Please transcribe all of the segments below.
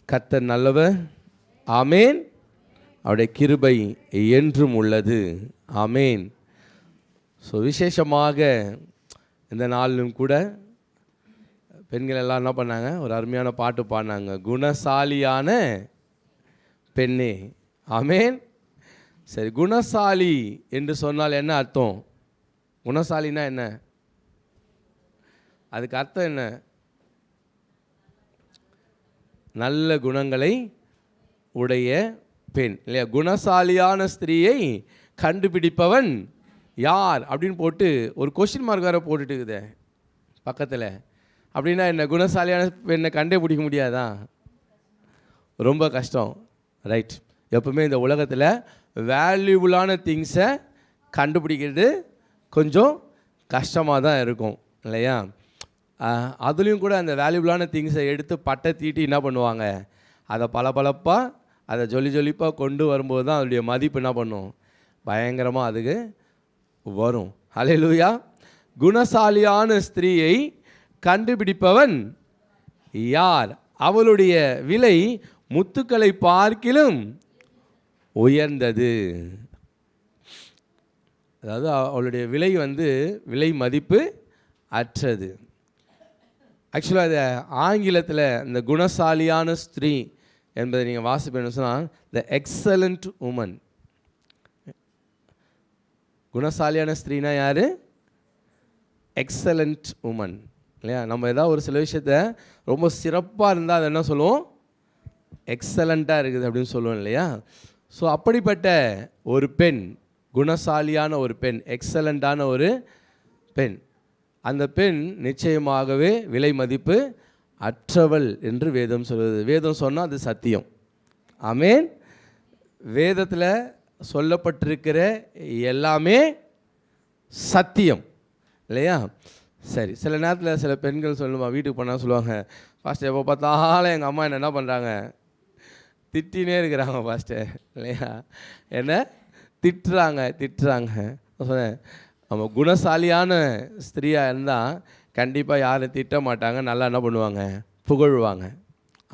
கர்த்தர் நல்லவர். ஆமேன். அவருடைய கிருபை என்றும் உள்ளது. ஆமேன். ஸோ விசேஷமாக இந்த நாளிலும் கூட பெண்கள் எல்லாம் என்ன பண்ணாங்க, ஒரு அருமையான பாட்டு பாடினாங்க, குணசாலியான பெண்ணே. ஆமேன். சரி, குணசாலி என்று சொன்னால் என்ன அர்த்தம்? குணசாலினா என்ன? அதுக்கு அர்த்தம் என்ன? நல்ல குணங்களை உடைய பெண் இல்லையா? குணசாலியான ஸ்திரீயை கண்டுபிடிப்பவன் யார் அப்படின்னு போட்டு ஒரு கொஸ்டின் மார்க் வேறு போட்டுட்டு இருக்குதே பக்கத்தில். அப்படின்னா என்ன? குணசாலியான பெண்ணை கண்டே பிடிக்க முடியாதா? ரொம்ப கஷ்டம். ரைட். எப்பவுமே இந்த உலகத்தில் வேல்யூபுளான திங்ஸை கண்டுபிடிக்கிறது கொஞ்சம் கஷ்டமாக தான் இருக்கும் இல்லையா? அதுலேயும் கூட அந்த வேல்யூபுளான திங்ஸை எடுத்து பட்டை தீட்டி என்ன பண்ணுவாங்க, அதை பளபளப்பாக அதை ஜொலிப்பாக கொண்டு வரும்போது தான் அதனுடைய மதிப்பு என்ன பண்ணும், பயங்கரமாக அதுக்கு வரும். ஹல்லேலூயா. குணசாலியான ஸ்திரீயை கண்டுபிடிப்பவன் யார்? அவளுடைய விலை முத்துக்களை பார்க்கிலும் உயர்ந்தது. அதாவது அவளுடைய விலை விலை மதிப்பு அற்றது. ஆக்சுவலாக அதை ஆங்கிலத்தில் இந்த குணசாலியான ஸ்திரீ என்பதை நீங்கள் வாசிப்பேன்னு சொன்னால் த எக்ஸலண்ட் உமன். குணசாலியான ஸ்திரீனா யார்? எக்ஸலண்ட் உமன் இல்லையா? நம்ம ஏதாவது ஒரு சில விஷயத்த ரொம்ப சிறப்பாக இருந்தால் அதை என்ன சொல்லுவோம், எக்ஸலண்ட்டாக இருக்குது அப்படின்னு சொல்லுவோம் இல்லையா? ஸோ அப்படிப்பட்ட ஒரு பெண், குணசாலியான ஒரு பெண், எக்ஸலண்ட்டான ஒரு பெண், அந்த பெண் நிச்சயமாகவே விலை மதிப்பு அற்றவள் என்று வேதம் சொல்வது. வேதம் சொன்னால் அது சத்தியம். ஆமேன். வேதத்தில் சொல்லப்பட்டிருக்கிற எல்லாமே சத்தியம் இல்லையா? சரி, சில நேரத்தில் சில பெண்கள் சொல்லுமா, வீட்டுக்கு போனால் சொல்லுவாங்க, பாஸ்டர் எப்போ பார்த்தாலும் எங்கள் அம்மா என்ன பண்ணுறாங்க, திட்டினே இருக்கிறாங்க பாஸ்டர் இல்லையா? என்ன திட்டுறாங்க. சொன்னேன், நம்ம குணசாலியான ஸ்திரீயாக இருந்தால் கண்டிப்பாக யாரும் திட்ட மாட்டாங்க, நல்லா என்ன பண்ணுவாங்க, புகழ்வாங்க.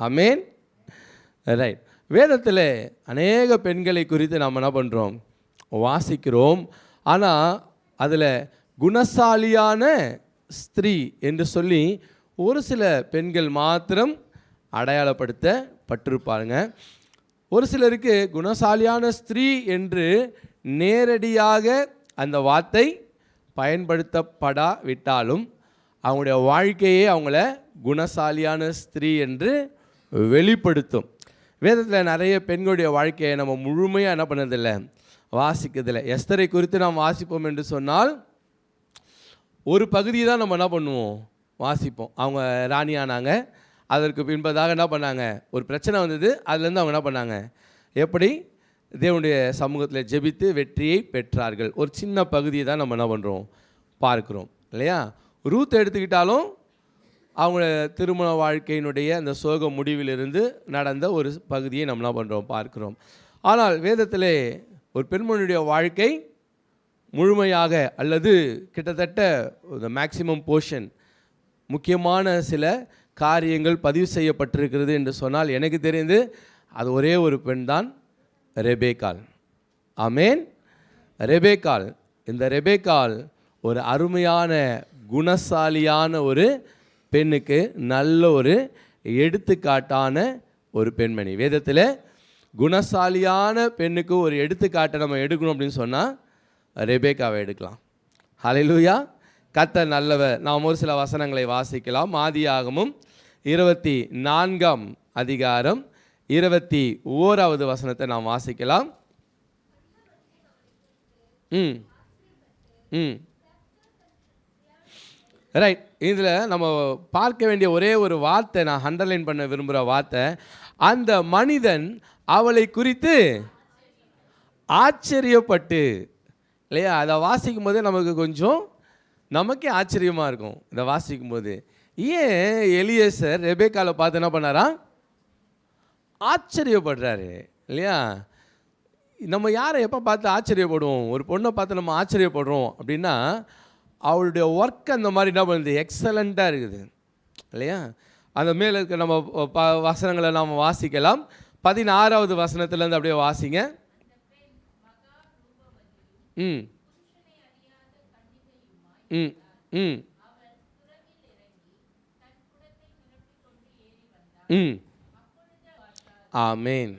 ஆமேன். ரைட். வேதத்தில் அநேக பெண்களை குறித்து நாம் என்ன பண்ணுறோம், வாசிக்கிறோம். ஆனால் அதில் குணசாலியான ஸ்திரீ என்று சொல்லி ஒரு சில பெண்கள் மாத்திரம் அடையாளப்படுத்தப்பட்டிருப்பாருங்க. ஒரு சிலருக்கு குணசாலியான ஸ்திரீ என்று நேரடியாக அந்த வார்த்தை பயன்படுத்தப்படாவிட்டாலும் அவங்களுடைய வாழ்க்கையே அவங்கள குணசாலியான ஸ்திரீ என்று வெளிப்படுத்தும். வேதத்தில் நிறைய பெண்களுடைய வாழ்க்கையை நம்ம முழுமையாக என்ன பண்ணதில்லை, வாசிக்கிறதில்லை. எஸ்தரை குறித்து நாம் வாசிப்போம் என்று சொன்னால் ஒரு பகுதியை தான் நம்ம என்ன பண்ணுவோம், வாசிப்போம். அவங்க ராணியானாங்க, அதற்கு பின்பதாக என்ன பண்ணாங்க, ஒரு பிரச்சனை வந்தது, அதுலேருந்து அவங்க என்ன பண்ணாங்க, எப்படி தேவனுடைய சமூகத்தில் ஜெபித்து வெற்றியை பெற்றார்கள். ஒரு சின்ன பகுதியை தான் நம்ம என்ன பண்ணுறோம், பார்க்குறோம் இல்லையா? ரூத் எடுத்துக்கிட்டாலும் அவங்க திருமண வாழ்க்கையினுடைய அந்த சோக முடிவிலிருந்து நடந்த ஒரு பகுதியை நம்ம என்ன பண்ணுறோம், பார்க்குறோம். ஆனால் வேதத்திலே ஒரு பெண்மணியுடைய வாழ்க்கை முழுமையாக அல்லது கிட்டத்தட்ட the மேக்சிமம் போர்ஷன், முக்கியமான சில காரியங்கள் பதிவு செய்யப்பட்டிருக்கிறது என்று சொன்னால் எனக்கு தெரிந்து அது ஒரே ஒரு பெண் தான், ரெபேக்காள். ஆமேன். ரெபேக்காள். இந்த ரெபேக்காள் ஒரு அருமையான குணசாலியான ஒரு பெண்ணுக்கு நல்ல ஒரு எடுத்துக்காட்டான ஒரு பெண்மணி. வேதத்தில் குணசாலியான பெண்ணுக்கு ஒரு எடுத்துக்காட்டை நம்ம எடுக்கணும் அப்படின்னு சொன்னால் ரெபேக்காவை எடுக்கலாம். ஹல்லேலூயா. கர்த்தர் நல்லவர். நாம் ஒரு சில வசனங்களை வாசிக்கலாம். ஆதியாகமம் 24ஆம் அதிகாரம் 21வது வசனத்தை நாம் வாசிக்கலாம். ரைட். இதில் நம்ம பார்க்க வேண்டிய ஒரே ஒரு வார்த்தை, நான் அண்டர்லைன் பண்ண விரும்புகிற வார்த்தை, அந்த மனிதன் அவளை குறித்து ஆச்சரியப்பட்டு இல்லையா? அதை வாசிக்கும் போதே நமக்கே ஆச்சரியமாக இருக்கும். இதை வாசிக்கும் போது ஏன் எலியேசர் ரெபேக்காவை பார்த்து என்ன பண்ணாரா, ஆச்சரியப்படுறாரு இல்லையா? நம்ம யாரை எப்போ பார்த்து ஆச்சரியப்படுவோம், ஒரு பொண்ணை பார்த்து நம்ம ஆச்சரியப்படுறோம் அப்படின்னா அவளுடைய ஒர்க் அந்த மாதிரி என்ன பண்ணுது, எக்ஸலண்ட்டாக இருக்குது இல்லையா? அந்த மேலே இருக்க நம்ம வசனங்களை நாம் வாசிக்கலாம். 16வது வசனத்துலேருந்து அப்படியே வாசிங்க. ம் ம் ம் ம் ஆமேன்.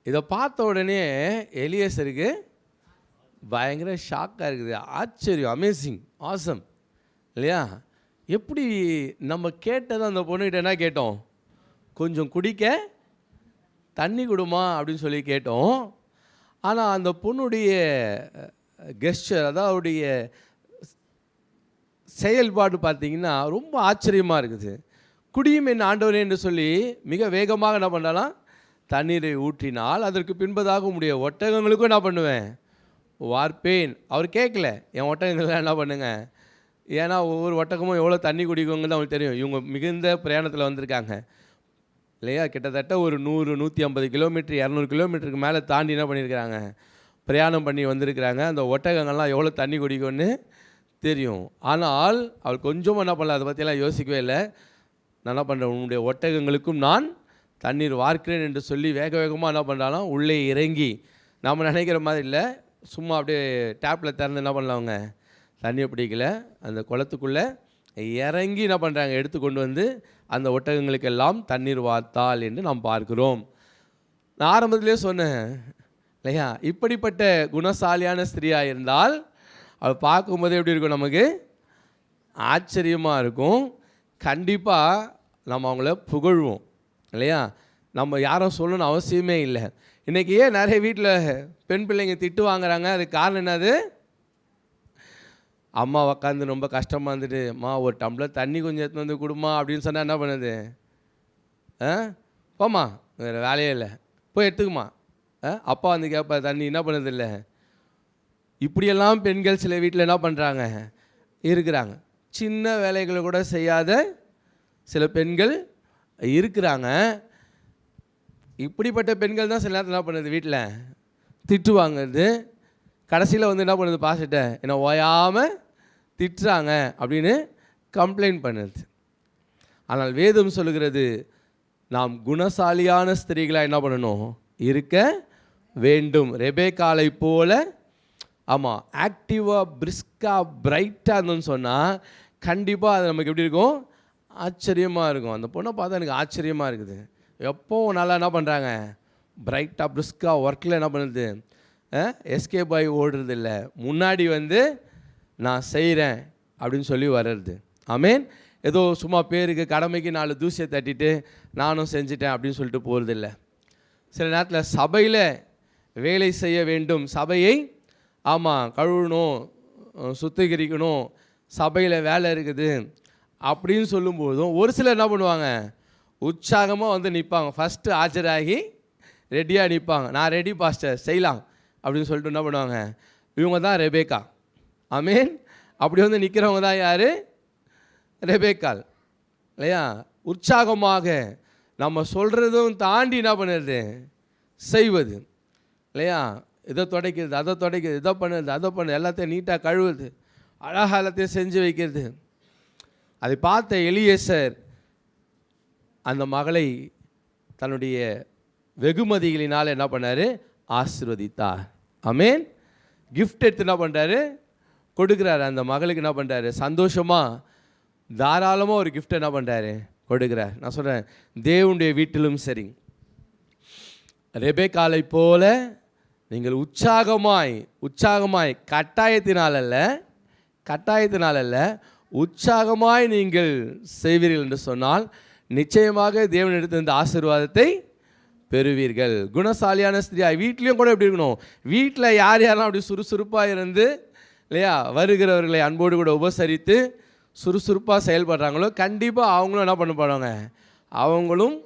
இதை பார்த்த உடனே எலியேசருக்கு பயங்கர ஷாக்காக இருக்குது, ஆச்சரியம், அமேசிங், ஆசம் இல்லையா? எப்படி நம்ம கேட்டதை அந்த பொண்ணுகிட்ட என்ன கேட்டோம்? கொஞ்சம் குடிக்க தண்ணி கொடுமா அப்படின்னு சொல்லி கேட்டோம். ஆனால் அந்த பொண்ணுடைய கெஸ்டர், அதாவது செயல்பாடு பார்த்திங்கன்னா ரொம்ப ஆச்சரியமாக இருக்குது. குடியும் என் ஆண்டவரே என்று சொல்லி மிக வேகமாக என்ன பண்ணலாம், தண்ணீரை ஊற்றினால் அதற்கு பின்பதாக உடைய ஒட்டகங்களுக்கும் என்ன பண்ணுவேன், வார்ப்பேன். அவர் கேட்கல, என் ஒட்டகங்கள்லாம் என்ன பண்ணுங்க, ஏன்னா ஒவ்வொரு ஒட்டகமும் எவ்வளோ தண்ணி குடிக்குங்கன்னு அவங்களுக்கு தெரியும். இவங்க மிகுந்த பிரயாணத்தில் வந்திருக்காங்க இல்லையா? கிட்டத்தட்ட ஒரு 100, 150 கிலோமீட்டர், 200 கிலோமீட்டருக்கு மேலே தாண்டி என்ன பண்ணியிருக்கிறாங்க, பிரயாணம் பண்ணி வந்திருக்கிறாங்க. அந்த ஒட்டகங்கள்லாம் எவ்வளோ தண்ணி குடிக்கும்னு தெரியும். ஆனால் அவள் கொஞ்சமும் என்ன பண்ணல, அதை பற்றியெல்லாம் யோசிக்கவே இல்லை. நான் என்ன பண்ணுறேன், உன்னுடைய ஒட்டகங்களுக்கும் நான் தண்ணீர் வார்க்கிறேன் என்று சொல்லி வேக வேகமாக என்ன பண்ணுறாலும் உள்ளே இறங்கி, நம்ம நினைக்கிற மாதிரி இல்லை, சும்மா அப்படியே டேப்பில் திறந்து என்ன பண்ணலாங்க, தண்ணியை பிடிக்கல, அந்த குளத்துக்குள்ளே இறங்கி என்ன பண்ணுறாங்க, எடுத்து கொண்டு வந்து அந்த ஒட்டகங்களுக்கெல்லாம் தண்ணீர் வார்த்தாள் என்று நாம் பார்க்கிறோம். நான் ஆரம்பத்திலே சொன்னேன் இல்லையா, இப்படிப்பட்ட குணசாலியான ஸ்திரீயாக இருந்தால் அவள் பார்க்கும்போதே எப்படி இருக்கும், நமக்கு ஆச்சரியமாக இருக்கும். கண்டிப்பாக நம்ம அவங்கள புகழ்வோம் இல்லையா? நம்ம யாரும் சொல்லணும்னு அவசியமே இல்லை. இன்றைக்கி ஏன் நிறைய வீட்டில் பெண் பிள்ளைங்க திட்டு வாங்குறாங்க, அதுக்கு காரணம் என்னது, அம்மா உக்காந்து ரொம்ப கஷ்டமாக இருந்துட்டு, அம்மா ஒரு டம்ளர் தண்ணி கொஞ்சம் எடுத்து வந்து கொடுமா அப்படின்னு சொன்னால் என்ன பண்ணுது, போம்மா வேறு வேலையே இல்லை, போய் எடுத்துக்குமா. அப்பா வந்து கேட்பா தண்ணி, என்ன பண்ணுறதில்லை. இப்படியெல்லாம் பெண்கள் சில வீட்டில் என்ன பண்ணுறாங்க, இருக்கிறாங்க. சின்ன வேலைகளை கூட செய்யாத சில பெண்கள் இருக்கிறாங்க. இப்படிப்பட்ட பெண்கள் தான் சில நேரத்தில் என்ன பண்ணுது, வீட்டில் திட்டு வாங்குறது. கடைசியில் வந்து என்ன பண்ணுது, பாசிட்ட என்னை ஓயாமல் திட்டுறாங்க அப்படின்னு கம்ப்ளைண்ட் பண்ணுது. ஆனால் வேதம் சொல்லுகிறது, நாம் குணசாலியான ஸ்திரீகளாக என்ன பண்ணணும், இருக்க வேண்டும். ரெபேக்காளை போல ஆமாம் ஆக்டிவாக, பிரிஸ்காக, பிரைட்டாக இருந்தோன்னு சொன்னால் கண்டிப்பாக அது நமக்கு எப்படி இருக்கும், ஆச்சரியமாக இருக்கும். அந்த பொண்ணை பார்த்தா எனக்கு ஆச்சரியமாக இருக்குது. எப்போவும் நல்லா என்ன பண்ணுறாங்க, பிரைட்டாக, பிரிஸ்காக, ஒர்க்கில் என்ன பண்ணுறது, எஸ்கேப் ஆகி ஓடுறது இல்லை, முன்னாடி வந்து நான் செய்கிறேன் அப்படின்னு சொல்லி வர்றது. ஆமேன். ஏதோ சும்மா பேருக்கு கடமைக்கு 4 தூசியை தட்டிட்டு நானும் செஞ்சிட்டேன் அப்படின்னு சொல்லிட்டு போகிறது இல்லை. சில நேரத்தில் சபையில் வேலை செய்ய வேண்டும், சபையை கழுவணும், சுத்திகரிக்கணும், சபையில் வேலை இருக்குது அப்படின்னு சொல்லும்போதும் ஒரு சிலர் என்ன பண்ணுவாங்க, உற்சாகமாக வந்து நிற்பாங்க, ஃபஸ்ட்டு ஆஜராகி ரெடியாக நிற்பாங்க. நான் ரெடி பாஸ்டர், செய்யலாம் அப்படின்னு சொல்லிட்டு என்ன பண்ணுவாங்க, இவங்க தான் ரெபேக்கா. ஆமேன். அப்படி வந்து நிற்கிறவங்க தான் யார், ரெபேக்காள் இல்லையா? உற்சாகமாக நம்ம சொல்கிறதும் தாண்டி என்ன பண்ணுறது, செய்வது இல்லையா? இதை துடைக்கிறது, அதை துடைக்கிறது, இதை பண்ணுறது, அதை பண்ணுறது, எல்லாத்தையும் நீட்டாக கழுவுறது, அழகாக எல்லாத்தையும் செஞ்சு வைக்கிறது. அதை பார்த்த எலியேசர் அந்த மகளை தன்னுடைய வெகுமதிகளினால் என்ன பண்ணார், ஆசீர்வதித்தார். ஆமேன். கிஃப்ட் எடுத்து என்ன பண்ணுறாரு, கொடுக்குறாரு. அந்த மகளுக்கு என்ன பண்ணுறாரு, சந்தோஷமாக தாராளமாக ஒரு கிஃப்ட் என்ன பண்ணுறாரு, கொடுக்குறார். நான் சொல்கிறேன், தேவனுடைய வீட்டிலும் சரி, ரெபேக்காளை போல நீங்கள் உற்சாகமாய் கட்டாயத்தினால் அல்ல உற்சாகமாய் நீங்கள் செய்வீர்கள் என்று சொன்னால் நிச்சயமாக தேவனிடத்திலிருந்து ஆசீர்வாதத்தை பெறுவீர்கள். குணசாலியான ஸ்திரியாய் வீட்லேயும் கூட எப்படி இருக்கணும், வீட்டில் யாரெல்லாம் அப்படி சுறுசுறுப்பாக இருந்து இல்லையா, வருகிறவர்களை அன்போடு கூட உபசரித்து சுறுசுறுப்பாக செயல்படுறாங்களோ கண்டிப்பாக அவங்களும் என்ன பண்ண போகிறாங்க, அவங்களும்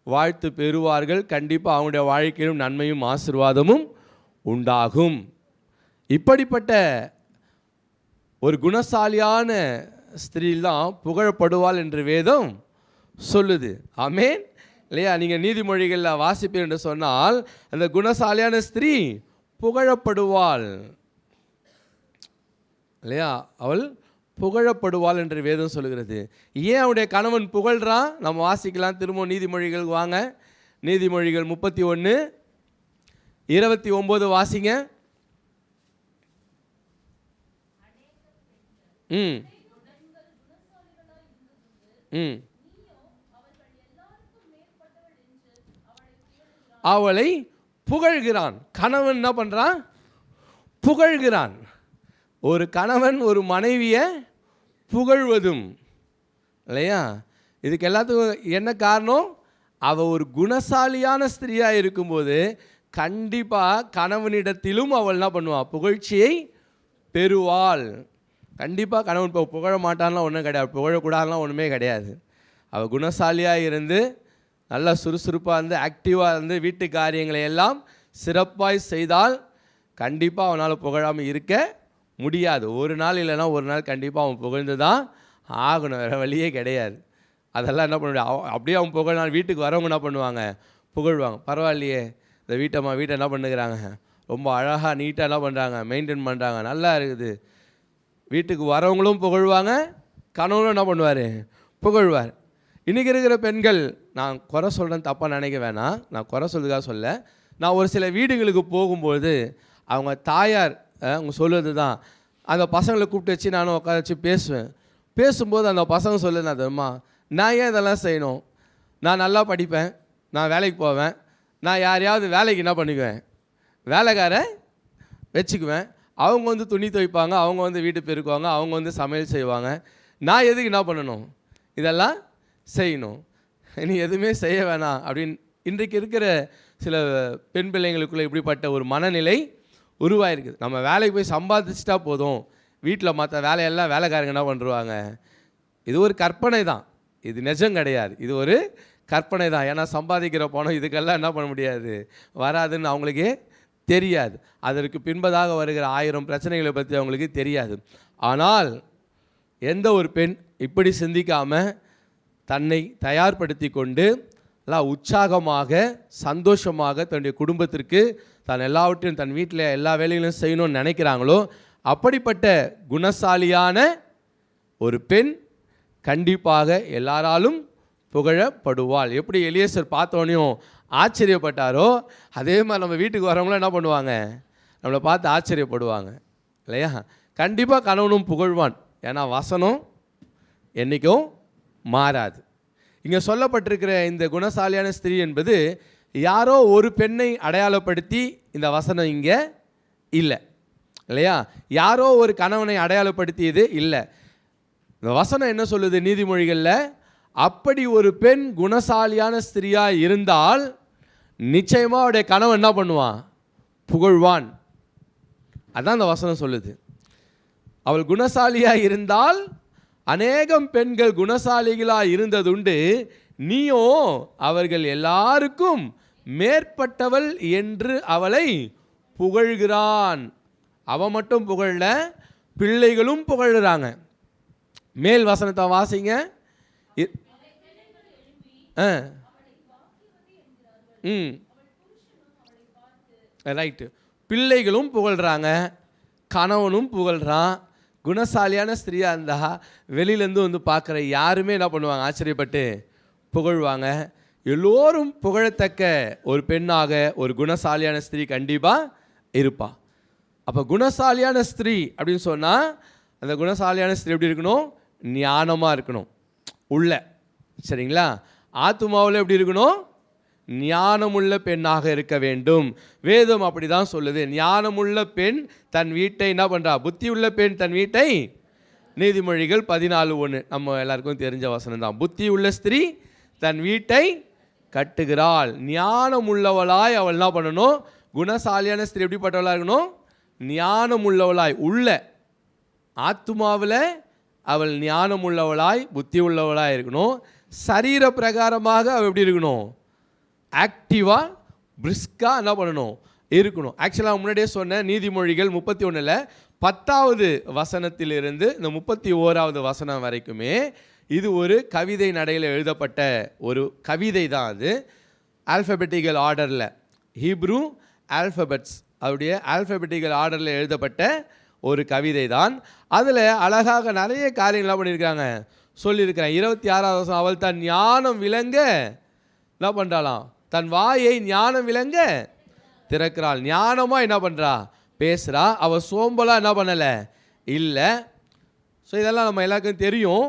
வாழ்த்து பெறுவார்கள். கண்டிப்பாக அவங்களுடைய வாழ்க்கையிலும் நன்மையும் ஆசீர்வாதமும் உண்டாகும். இப்படிப்பட்ட ஒரு குணசாலியான ஸ்திரீல் தான் புகழப்படுவாள் என்று வேதம் சொல்லுது. ஆமேன் இல்லையா? நீங்கள் நீதிமொழிகளில் வாசிப்பீர் என்று சொன்னால் அந்த குணசாலியான ஸ்திரீ புகழப்படுவாள் இல்லையா? அவள் புகழப்படுவாள் என்று வேதம் சொல்கிறது. ஏன் அவனுடைய கணவன் புகழ்றான்? நம்ம வாசிக்கலாம். திரும்ப நீதிமொழிகள் வாங்க. நீதிமொழிகள் 31:29 வாசிங்க. ம் ம் அவளை புகழ்கிறான். கணவன் என்ன பண்ணுறான்? புகழ்கிறான். ஒரு கணவன் ஒரு மனைவியை புகழ்வதும் இல்லையா? இதுக்கு எல்லாத்துக்கும் என்ன காரணம்? அவள் ஒரு குணசாலியான ஸ்திரீயாக இருக்கும்போது கண்டிப்பாக கணவனிடத்திலும் அவள் என்ன பண்ணுவாள்? புகழ்ச்சியை பெறுவாள். கண்டிப்பாக கணவன் இப்போ புகழ மாட்டான்லாம் ஒன்றும் கிடையாது, புகழக்கூடாதுலாம் ஒன்றுமே கிடையாது. அவள் குணசாலியாக இருந்து நல்லா சுறுசுறுப்பாக இருந்து ஆக்டிவாக இருந்து வீட்டு காரியங்களை எல்லாம் சிறப்பாய் செய்தால் கண்டிப்பாக அவனால் புகழாமல் இருக்க முடியாது. ஒரு நாள் இல்லைன்னா ஒரு நாள் கண்டிப்பாக அவன் புகழ்ந்து தான் ஆகணும், வேறு வழியே கிடையாது. அதெல்லாம் என்ன பண்ண முடியாது. அப்படியே அவன் புகழ்னாலும் வீட்டுக்கு வரவங்க என்ன பண்ணுவாங்க? புகழ்வாங்க. பரவாயில்லையே இந்த வீட்டை என்ன பண்ணுகிறாங்க, ரொம்ப அழகாக நீட்டாக என்ன பண்ணுறாங்க, மெயின்டைன் பண்ணுறாங்க, நல்லா இருக்குது. வீட்டுக்கு வரவங்களும் புகழ்வாங்க, கணவனும் என்ன பண்ணுவார்? புகழ்வார். இன்றைக்கி இருக்கிற பெண்கள், நான் குறை சொல்கிறேன் தப்பாக நினைக்க வேணாம், நான் குறை சொல்றதுக்காக சொல்ல. நான் ஒரு சில வீடுகளுக்கு போகும்போது அவங்க தாயார் அவங்க சொல்லுறது தான், அந்த பசங்களை கூப்பிட்டு வச்சு நானும் உட்கார வச்சு பேசும்போது அந்த பசங்க சொல்லுது, அதுமா நான் ஏன் இதெல்லாம் செய்யணும்? நான் நல்லா படிப்பேன், நான் வேலைக்கு போவேன், நான் யாரையாவது வேலைக்கு என்ன பண்ணிக்குவேன், வேலைக்காரை வச்சுக்குவேன். அவங்க வந்து துணி துவைப்பாங்க, அவங்க வந்து வீட்டு பெருக்குவாங்க, அவங்க வந்து சமையல் செய்வாங்க. நான் எதுக்கு என்ன பண்ணணும்? இதெல்லாம் செய்யணும். நீ எதுவுமே செய்ய வேணாம் அப்படின்னு இன்றைக்கு இருக்கிற சில பெண் பிள்ளைங்களுக்குள்ளே இப்படிப்பட்ட ஒரு மனநிலை உருவாயிருக்குது. நம்ம வேலைக்கு போய் சம்பாதிச்சிட்டா போதும், வீட்டில் மற்ற வேலையெல்லாம் வேலைக்காரங்க என்ன பண்ணுவாங்க. இது ஒரு கற்பனை தான், இது நிஜம் கிடையாது. இது ஒரு கற்பனை தான். ஏன்னா சம்பாதிக்கிற பணம் இதுக்கெல்லாம் என்ன பண்ண முடியாது, வராதுன்னு அவங்களுக்கே தெரியாது. அதற்கு பின்பதாக வருகிற 1000 பிரச்சனைகளை பற்றி அவங்களுக்கு தெரியாது. ஆனால் எந்த ஒரு பெண் இப்படி சிந்திக்காமல் தன்னை தயார்படுத்தி கொண்டு எல்லாம் உற்சாகமாக சந்தோஷமாக தன்னுடைய குடும்பத்திற்கு தான் எல்லாவற்றையும் தன் வீட்டில் எல்லா வேலைகளையும் செய்யணும்னு நினைக்கிறாங்களோ அப்படிப்பட்ட குணசாலியான ஒரு பெண் கண்டிப்பாக எல்லாராலும் புகழப்படுவாள். எப்படி எலியேசர் பார்த்தோன்னையும் ஆச்சரியப்பட்டாரோ அதே மாதிரி நம்ம வீட்டுக்கு வரவங்களும் என்ன பண்ணுவாங்க, நம்மளை பார்த்து ஆச்சரியப்படுவாங்க இல்லையா? கண்டிப்பாக கணவனும் புகழ்வான். ஏன்னா வசனம் என்றைக்கும் மாறாது. இங்கே சொல்லப்பட்டிருக்கிற இந்த குணசாலியான ஸ்திரீ என்பது யாரோ ஒரு பெண்ணை அடையாளப்படுத்தி இந்த வசனம் இங்கே இல்லை இல்லையா? யாரோ ஒரு கணவனை அடையாளப்படுத்தியது இல்லை. இந்த வசனம் என்ன சொல்லுது நீதிமொழிகளில்? அப்படி ஒரு பெண் குணசாலியான ஸ்திரீயாக இருந்தால் நிச்சயமாக அவருடைய கணவன் என்ன பண்ணுவான்? புகழ்வான். அதான் அந்த வசனம் சொல்லுது. அவள் குணசாலியாக இருந்தால் அநேகம் பெண்கள் குணசாலிகளாக இருந்ததுண்டு, நீயோ அவர்கள் எல்லாருக்கும் மேற்பட்டவள் என்று அவளை புகழ்கிறான். அவன் மட்டும் புகழல, பிள்ளைகளும் புகழ்கிறாங்க. மேல் வசனத்தை வாசிங்க. ரைட்டு. பிள்ளைகளும் புகழ்கிறாங்க, கணவனும் புகழ்கிறான். குணசாலியான ஸ்திரீயாக இருந்தால் வெளியிலேருந்து வந்து பார்க்குற யாருமே என்ன பண்ணுவாங்க? ஆச்சரியப்பட்டு புகழ்வாங்க. எல்லோரும் புகழத்தக்க ஒரு பெண்ணாக ஒரு குணசாலியான ஸ்திரீ கண்டிப்பாக இருப்பாள். அப்போ குணசாலியான ஸ்திரீ அப்படின்னு சொன்னால் அந்த குணசாலியான ஸ்திரீ எப்படி இருக்கணும்? ஞானமாக இருக்கணும் உள்ள, சரிங்களா? ஆத்துமாவில் எப்படி இருக்கணும்? ஞானமுள்ள பெண்ணாக இருக்க வேண்டும். வேதம் அப்படி தான் சொல்லுது. ஞானமுள்ள பெண் தன் வீட்டை என்ன பண்ணுறா? புத்தி உள்ள பெண் தன் வீட்டை, நீதிமொழிகள் 14:1 நம்ம எல்லாருக்கும் தெரிஞ்ச வசனம் தான். புத்தி உள்ள ஸ்திரீ தன் வீட்டை கட்டுகிறாள். ஞானம் உள்ளவளாய் அவள் என்ன பண்ணணும்? குணசாலியான ஸ்திரீ எப்படிப்பட்டவளாக இருக்கணும்? ஞானம் உள்ளவளாய், உள்ள ஆத்துமாவில் அவள் ஞானம் உள்ளவளாய் புத்தி உள்ளவளாய் இருக்கணும். சரீர பிரகாரமாக அவள் எப்படி இருக்கணும்? ஆக்டிவாக பிரிஸ்காக என்ன பண்ணணும்? இருக்கணும். ஆக்சுவலாக முன்னாடியே சொன்ன நீதிமொழிகள் 31 10வது வசனத்திலிருந்து இந்த 31வது வசனம் வரைக்குமே இது ஒரு கவிதை நடையில் எழுதப்பட்ட ஒரு கவிதை தான். அது ஆல்ஃபபெட்டிக்கல் ஆர்டரில், ஹீப்ரூ ஆல்ஃபபெட்ஸ் அவருடைய ஆல்ஃபபெட்டிக்கல் ஆர்டரில் எழுதப்பட்ட ஒரு கவிதை தான். அதில் அழகாக நிறைய காரியங்கள்லாம் பண்ணியிருக்காங்க, சொல்லியிருக்கிறேன். 26வது வசனம், அவள் தன் ஞானம் விளங்க என்ன பண்ணுறாளாம், தன் வாயை ஞானம் விளங்க திறக்கிறாள். ஞானமாக என்ன பண்ணுறா, பேசுகிறா. அவள் சோம்பலாக என்ன பண்ணலை, இல்லை. ஸோ இதெல்லாம் நம்ம எல்லாருக்கும் தெரியும்.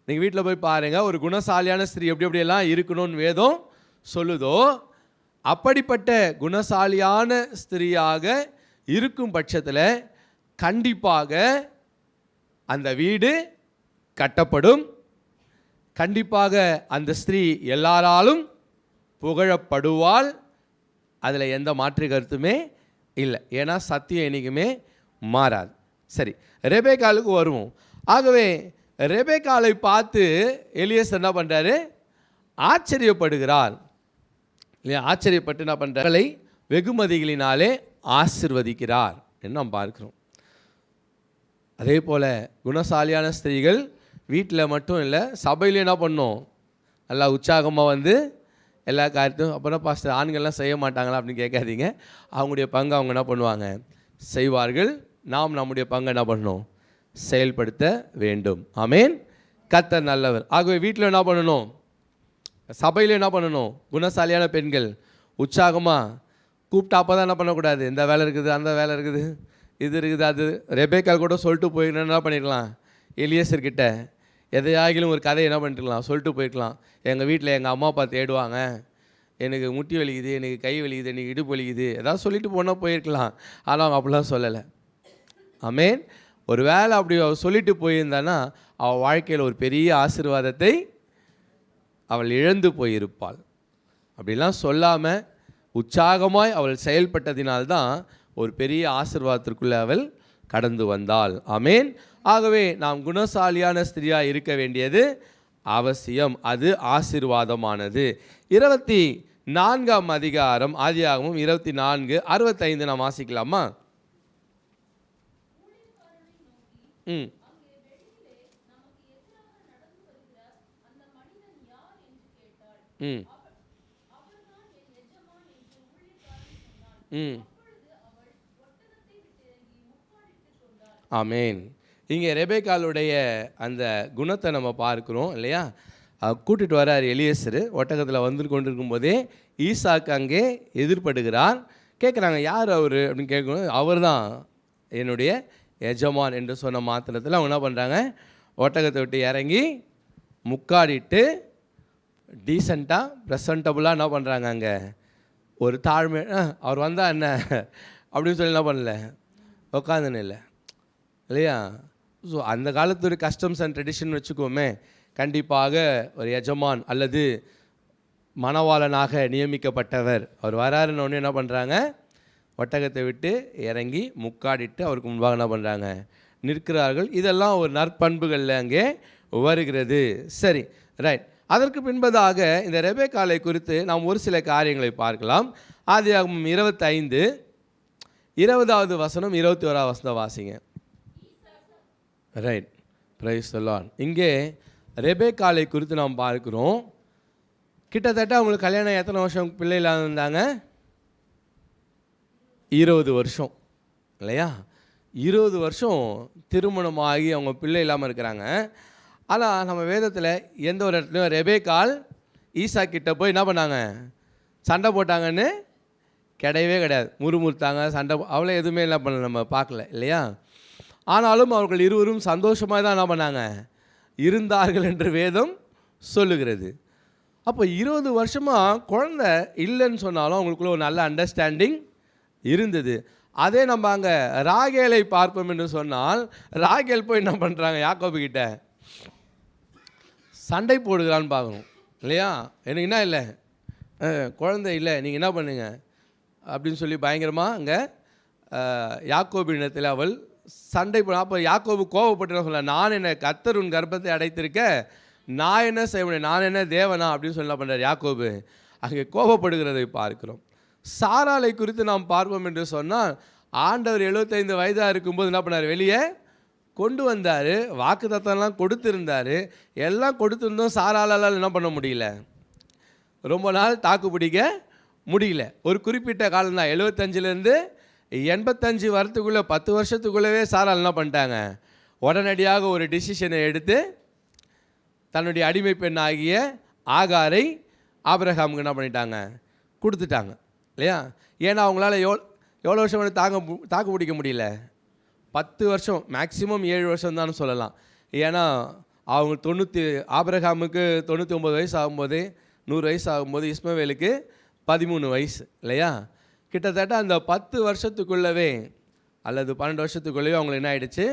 நீங்கள் வீட்டில் போய் பாருங்கள், ஒரு குணசாலியான ஸ்திரீ எப்படி எப்படியெல்லாம் இருக்கணும்னு வேதம் சொல்லுதோ, அப்படிப்பட்ட குணசாலியான ஸ்திரீயாக இருக்கும் பட்சத்தில் கண்டிப்பாக அந்த வீடு கட்டப்படும். கண்டிப்பாக அந்த ஸ்திரீ எல்லாராலும் புகழப்படுவாள். அதில் எந்த மாற்று கருத்துமே இல்லை. ஏன்னா சத்தியம் என்றைக்குமே மாறாது. சரி, ரெபேக்காளுக்கு வருவோம். ஆகவே ரெபேக்காளை பார்த்து எலியேசர் என்ன பண்ணுறாரு, ஆச்சரியப்படுகிறார் இல்லையா? ஆச்சரியப்பட்டு என்ன பண்ணுறாரு, வெகுமதிகளினாலே ஆசிர்வதிக்கிறார் என்று நாம் பார்க்கிறோம். அதே போல் குணசாலியான ஸ்திரீகள் வீட்டில் மட்டும் இல்லை, சபையிலே என்ன பண்ணோம், நல்லா உற்சாகமாக வந்து எல்லா காரியத்தையும். அப்புறம் பாஸ்டர் ஆண்கள்லாம் செய்ய மாட்டாங்களா அப்படின்னு கேட்காதீங்க. அவங்களுடைய பங்கு அவங்க என்ன பண்ணுவாங்க, செய்வார்கள். நாம் நம்முடைய பங்கை என்ன பண்ணணும், செயல்படுத்த வேண்டும். ஆமேன். கர்த்தர் நல்லவர். ஆகவே வீட்டில் என்ன பண்ணணும், சபையில் என்ன பண்ணணும், குணசாலியான பெண்கள் உற்சாகமாக கூப்பிட்டா அப்போ தான் என்ன பண்ணக்கூடாது, இந்த வேலை இருக்குது, அந்த வேலை இருக்குது, இது இருக்குது, அது. ரெபேக்கால் கூட சொல்லிட்டு போயிடணும், என்ன பண்ணிடலாம், எலியேசர்கிட்ட எதையாகிலும் ஒரு கதையை என்ன பண்ணிட்டுலாம் சொல்லிட்டு போயிருக்கலாம். எங்கள் வீட்டில் எங்கள் அம்மா அப்பா தேடுவாங்க, எனக்கு முட்டி வலிக்குது, எனக்கு கை வலிக்குது, எனக்கு இடுப்பு வலிக்குது, ஏதாவது சொல்லிட்டு போனால் போயிருக்கலாம். ஆனால் அவங்க அப்படிலாம் சொல்லலை. ஆமேன். ஒரு வேளை அப்படி சொல்லிட்டு போயிருந்தானா அவள் வாழ்க்கையில் ஒரு பெரிய ஆசீர்வாதத்தை அவள் இழந்து போயிருப்பாள். அப்படிலாம் சொல்லாமல் உற்சாகமாய் அவள் செயல்பட்டதினால்தான் ஒரு பெரிய ஆசீர்வாதத்திற்குள்ளே அவள் கடந்து வந்தாள். ஆமேன். ஆகவே நாம் குணசாலியான ஸ்திரியாக இருக்க வேண்டியது அவசியம். அது ஆசீர்வாதமானது. 24ஆம் அதிகாரம் ஆதியாகமம் 24:65 நாம் வாசிக்கலாமா? ஆமேன். இங்கே ரெபேக்காளுடைய அந்த குணத்தை நம்ம பார்க்குறோம் இல்லையா? கூட்டிகிட்டு வரார் எலியேசர். ஒட்டகத்தில் வந்து கொண்டு இருக்கும்போதே ஈசாக்கு அங்கே எதிர்படுகிறார். கேட்குறாங்க, யார் அவர் அப்படின்னு கேட்கணும். அவர் தான் என்னுடைய எஜமான் என்று சொன்ன மாத்திரத்தில் அவங்க என்ன பண்ணுறாங்க, ஒட்டகத்தை விட்டு இறங்கி முக்காடிட்டு டீசெண்டாக ப்ரெசன்டபுளாக என்ன பண்ணுறாங்க, அங்கே ஒரு தாழ்மை, அவர் வந்தால் என்ன அப்படின்னு சொல்லி என்ன பண்ணல, உட்காந்துன்னு இல்லை இல்லையா? ஸோ அந்த காலத்து ஒரு கஸ்டம்ஸ் அண்ட் ட்ரெடிஷன் வச்சுக்கோமே, கண்டிப்பாக ஒரு எஜமான் அல்லது மணவாளனாக நியமிக்கப்பட்டவர் அவர் வராருன்னு என்ன பண்ணுறாங்க, ஒட்டகத்தை விட்டு இறங்கி முக்காடிட்டு அவருக்கு முன்பாக என்ன பண்ணுறாங்க, நிற்கிறார்கள். இதெல்லாம் ஒரு நற்பண்புகளில் அங்கே வருகிறது. சரி, ரைட். அதற்கு பின்பதாக இந்த ரெபேக்காளை குறித்து நாம் ஒரு சில காரியங்களை பார்க்கலாம். ஆதியாகமம் 25:20வது வசனம் 21வது வசனம் வாசிங்க. Right, praise the Lord. இங்கே ரெபேக்காளை குறித்து நாம் பார்க்கிறோம். கிட்டத்தட்ட அவங்களுக்கு கல்யாணம் எத்தனை வருஷம் பிள்ளை இல்லாமல் இருந்தாங்க? 20 வருஷம் இல்லையா? 20 வருஷம் திருமணமாகி அவங்க பிள்ளை இல்லாமல் இருக்கிறாங்க. ஆனால் நம்ம வேதத்தில் எந்த ஒரு இடத்துலையும் ரெபேக்காள் ஈசா கிட்ட போய் என்ன பண்ணாங்க, சண்டை போட்டாங்கன்னு கிடையவே கிடையாது. முறுமுறுத்தாங்க, சண்டை, அவ்வளோ எதுவுமே என்ன பண்ணல, நம்ம பார்க்கல இல்லையா? ஆனாலும் அவர்கள் இருவரும் சந்தோஷமாக தான் என்ன பண்ணாங்க, இருந்தார்கள் என்று வேதம் சொல்லுகிறது. அப்போ 20 வருஷமாக குழந்தை இல்லைன்னு சொன்னாலும் அவங்களுக்குள்ள ஒரு நல்ல அண்டர்ஸ்டாண்டிங் இருந்தது. அதே நம்ம அங்கே ராகேலை பார்ப்போம் என்று சொன்னால், ராகேல் போய் என்ன பண்ணுறாங்க, யாக்கோபு கிட்ட சண்டை போடுகிறான்னு பார்க்கணும் இல்லையா? எனக்கு என்ன இல்லை, குழந்தை இல்லை, நீங்கள் என்ன பண்ணுங்க அப்படின்னு சொல்லி பயங்கரமாக அங்கே யாக்கோபினிடத்தில் அவள் சண்டை போட. அப்போ யாக்கோபு கோபப்பட்டு சொல்ல, நான் என்ன கர்த்தர் உன் கர்ப்பத்தை அடைத்திருக்க, நான் என்ன செய்ய முடியும், நான் என்ன தேவனா அப்படின்னு சொல்லி என்ன பண்ணுறார் யாக்கோபு, அங்கே கோபப்படுகிறதை பார்க்கிறோம். சாராளை குறித்து நாம் பார்ப்போம் என்று சொன்னால், ஆண்டவர் 75 வயதாக இருக்கும்போது என்ன பண்ணார், வெளியே கொண்டு வந்தார். வாக்கு தத்தம்லாம் கொடுத்துருந்தார். எல்லாம் கொடுத்துருந்தோம். சாராளால் என்ன பண்ண முடியல, ரொம்ப நாள் தாக்கு பிடிக்க முடியல. ஒரு குறிப்பிட்ட காலம் தான், 75லேருந்து 85 வரத்துக்குள்ளே 10 வருஷத்துக்குள்ளவே சாராள் என்ன பண்ணிட்டாங்க, உடனடியாக ஒரு டிசிஷனை எடுத்து தன்னுடைய அடிமை பெண் ஆகிய ஆகாரை ஆபிரகாமுக்கு என்ன பண்ணிட்டாங்க, கொடுத்துட்டாங்க இல்லையா. ஏன்னா அவங்களால எவ்வளோ வருஷம் தாக்கு பிடிக்க முடியல, 10 வருஷம், மேக்ஸிமம் 7 வருஷம் தான் சொல்லலாம். ஏன்னா அவங்க ஆபிரகாமுக்கு 99 வயசு ஆகும்போது, 100 வயசு ஆகும்போது இஸ்மவேலுக்கு 13 வயசு இல்லையா. கிட்டத்தட்ட அந்த 10 வருஷத்துக்குள்ளவே அல்லது 12 வருஷத்துக்குள்ளவே அவங்களுக்கு என்ன ஆகிடுச்சு,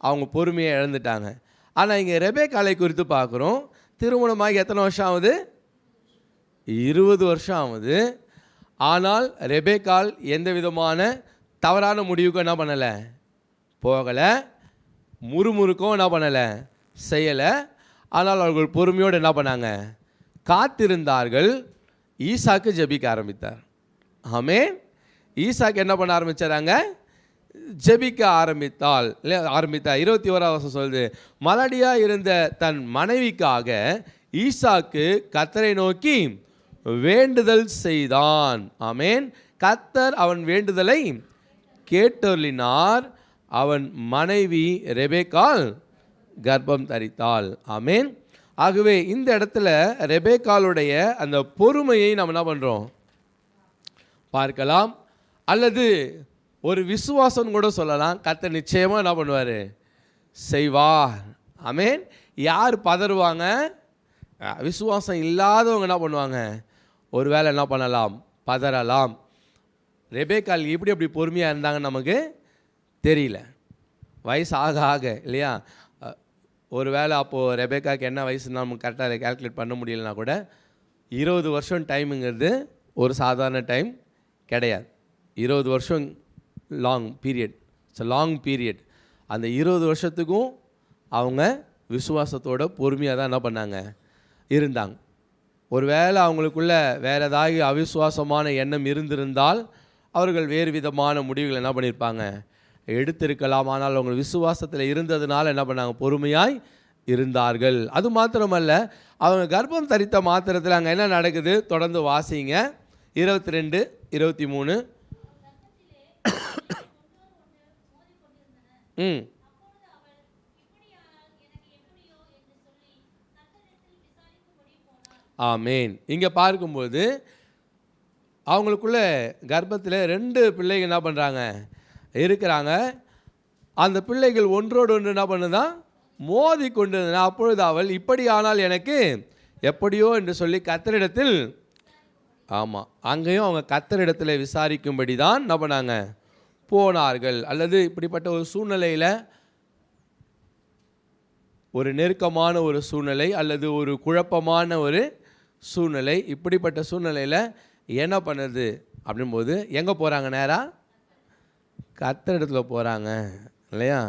அவங்க பொறுமையை இழந்துட்டாங்க. ஆனால் இங்கே ரெபேக்காளை குறித்து பார்க்குறோம், திருமணமாகி எத்தனை வருஷம் ஆகுது, 20 வருஷம் ஆகுது. ஆனால் ரெபேக்காள் எந்த விதமான தவறான முடிவுக்கும் என்ன பண்ணலை, போகலை, முறுமுறுக்கும் என்ன பண்ணலை, செய்யலை. ஆனால் அவர்கள் பொறுமையோடு என்ன பண்ணாங்க, காத்திருந்தார்கள். ஈசாக்கு ஜெபிக்க ஆரம்பித்தார். ஆமென். ஈசாக்கு என்ன பண்ண ஆரம்பிச்சாங்க, ஜெபிக்க ஆரம்பித்தாள். 21ஆம் வசனம் சொல்லுது, மலடியாக இருந்த தன் மனைவிக்காக ஈசாக்கு கர்த்தரை நோக்கி வேண்டுதல் செய்தான். ஆமென். கர்த்தர் அவன் வேண்டுதலை கேட்டருளினார். அவன் மனைவி ரெபேக்காள் கர்ப்பம் தரித்தாள். ஆமென். ஆகவே இந்த இடத்துல ரெபேக்காளுடைய அந்த பொறுமையை நம்ம என்ன பண்ணுறோம் பார்க்கலாம். அல்லது ஒரு விசுவாசம் கூட சொல்லலாம். கர்த்தர் நிச்சயமாக என்ன பண்ணுவார், செய்வார். ஆமென். யார் பதறுவாங்க, விசுவாசம் இல்லாதவங்க என்ன பண்ணுவாங்க, ஒரு வேளை என்ன பண்ணலாம், பதறலாம். ரெபேக்காள் எப்படி பொறுமையாக இருந்தாங்கன்னு நமக்கு தெரியல, வயசு ஆக ஆக இல்லையா. ஒரு வேளை அப்போது ரெபேக்காவுக்கு என்ன வயசுன்னு நமக்கு கரெக்டாக கால்குலேட் பண்ண முடியலனா கூட 20 வருஷம் டைமுங்கிறது ஒரு சாதாரண டைம் கிடையாது. 20 வருஷம் long period, it's long period. அந்த 20 வருஷத்துக்கும் அவங்க விசுவாசத்தோட பொறுமையாக தான் என்ன பண்ணாங்க, இருந்தாங்க. ஒரு வேளை அவங்களுக்குள்ள வேறு ஏதாவது அவிசுவாசமான எண்ணம் இருந்திருந்தால் அவர்கள் வேறு விதமான முடிவுகள் என்ன பண்ணியிருப்பாங்க, எடுத்திருக்கலாம். ஆனால் அவங்க விசுவாசத்தில் இருந்ததுனால என்ன பண்ணாங்க, பொறுமையாய் இருந்தார்கள். அது மாத்திரமல்ல, அவங்க கர்ப்பம் தரித்த மாத்திரத்தில் அங்கே என்ன நடக்குது, தொடர்ந்து வாசிங்க. 22, 23. ஆமேன். இங்கே பார்க்கும்போது அவங்களுக்குள்ள கர்ப்பத்தில் 2 பிள்ளைகள் என்ன பண்ணுறாங்க, இருக்கிறாங்க. அந்த பிள்ளைகள் ஒன்றோடு ஒன்று என்ன பண்ணுதான், மோதி கொண்டு. அப்பொழுது அவள் இப்படி ஆனால் எனக்கு எப்படியோ என்று சொல்லி கர்த்தரிடத்தில், ஆமாம், அங்கேயும் அவங்க கர்த்தரிடத்தில் விசாரிக்கும்படி தான் என்ன பண்ணாங்க, போனார்கள். அல்லது இப்படிப்பட்ட ஒரு சூழ்நிலையில், ஒரு நெருக்கமான ஒரு சூழ்நிலை அல்லது ஒரு குழப்பமான ஒரு சூழ்நிலை, இப்படிப்பட்ட சூழ்நிலையில் என்ன பண்ணுது அப்படின்போது எங்கே போகிறாங்க, நேராக கர்த்தரிடத்தில் போகிறாங்க இல்லையா.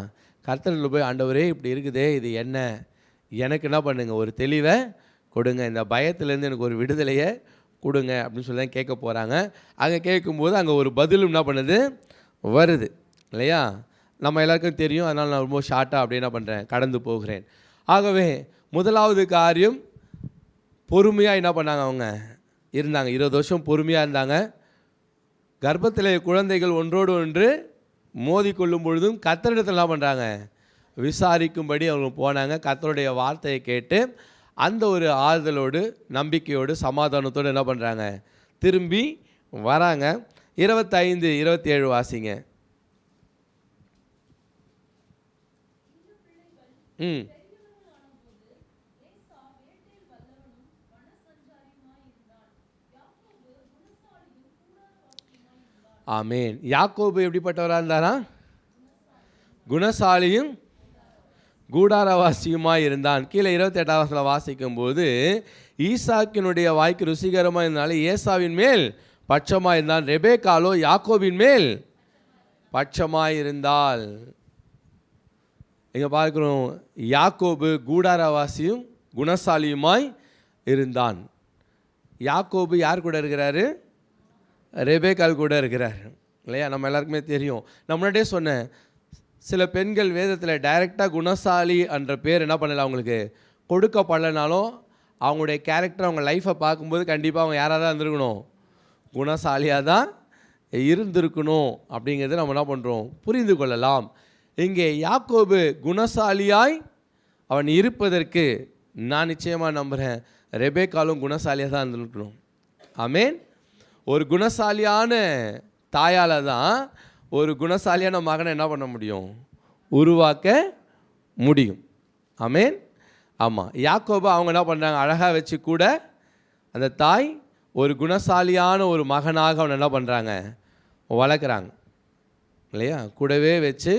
கர்த்தரிடத்தில் போய், ஆண்டவரே இப்படி இருக்குதே, இது என்ன, எனக்கு என்ன பண்ணுங்க, ஒரு தெளிவை கொடுங்க, இந்த பயத்திலேருந்து எனக்கு ஒரு விடுதலையை கொடுங்க அப்படின்னு சொல்லி தான் கேட்க போகிறாங்க. அங்கே கேட்கும்போது அங்கே ஒரு பதிலும் என்ன பண்ணுது, வருது இல்லையா. நம்ம எல்லாருக்கும் தெரியும், அதனால் நான் ரொம்ப ஷார்ட்டாக அப்படி என்ன பண்ணுறேன், கடந்து போகிறேன். ஆகவே முதலாவது காரியம், பொறுமையாக என்ன பண்ணாங்க, அவங்க இருந்தாங்க. 20 வருஷம் பொறுமையாக இருந்தாங்க. கர்ப்பத்தில் குழந்தைகள் ஒன்றோடு ஒன்று மோதிக்கொள்ளும் பொழுதும் கர்த்தரிடத்தில் என்ன பண்ணுறாங்க, விசாரிக்கும்படி அவங்க போனாங்க. கர்த்தருடைய வார்த்தையை கேட்டு அந்த ஒரு ஆறுதலோடு, நம்பிக்கையோடு, சமாதானத்தோடு என்ன பண்ணுறாங்க, திரும்பி வராங்க. 25, 27 வாசிங்க. ஆமேன். யாக்கோபு எப்படிப்பட்டவராக இருந்தாரா, குணசாலியும் கூடாரவாசியுமாய் இருந்தான். கீழே 28ஆம் வசனத்தில் வாசிக்கும்போது, ஈசாக்கினுடைய வாய்க்கு ருசிகரமாக இருந்தாலும் ஏசாவின் மேல் பட்சமாக இருந்தான், ரெபேக்காலோ யாக்கோபின் மேல் பட்சமாக இருந்தால். இங்கே பார்க்குறோம், யாக்கோபு கூடாரவாசியும் குணசாலியுமாய் இருந்தான். யாக்கோபு யார் கூட இருக்கிறாரு, ரெபேக்கால் கூட இருக்கிறார் இல்லையா. நம்ம எல்லாருக்குமே தெரியும். நான் முன்னாடியே சொன்னேன், சில பெண்கள் வேதத்தில் டைரெக்டாக குணசாலி என்ற பேர் என்ன பண்ணலை, அவங்களுக்கு கொடுக்கப்படலைனாலும் அவங்களுடைய கேரக்டர், அவங்க லைஃப்பை பார்க்கும்போது கண்டிப்பாக அவங்க யாராக தான் இருந்திருக்கணும், குணசாலியாக தான் இருந்திருக்கணும் அப்படிங்கிறத நம்ம என்ன பண்ணுறோம், புரிந்து கொள்ளலாம். இங்கே யாக்கோபு குணசாலியாய் அவன் இருப்பதற்கு நான் நிச்சயமாக நம்புகிறேன் ரெபேக்காலும் குணசாலியாக தான் இருந்திருக்கணும். ஆமேன். ஒரு குணசாலியான தாயால் தான் ஒரு குணசாலியான மகனை என்ன பண்ண முடியும், உருவாக்க முடியும். ஆமேன். ஆமாம், யாக்கோபு அவங்க என்ன பண்ணுறாங்க, அழகாக வச்சு கூட அந்த தாய் ஒரு குணசாலியான ஒரு மகனாக அவனை என்ன பண்ணுறாங்க, வளர்க்குறாங்க இல்லையா. கூடவே வச்சு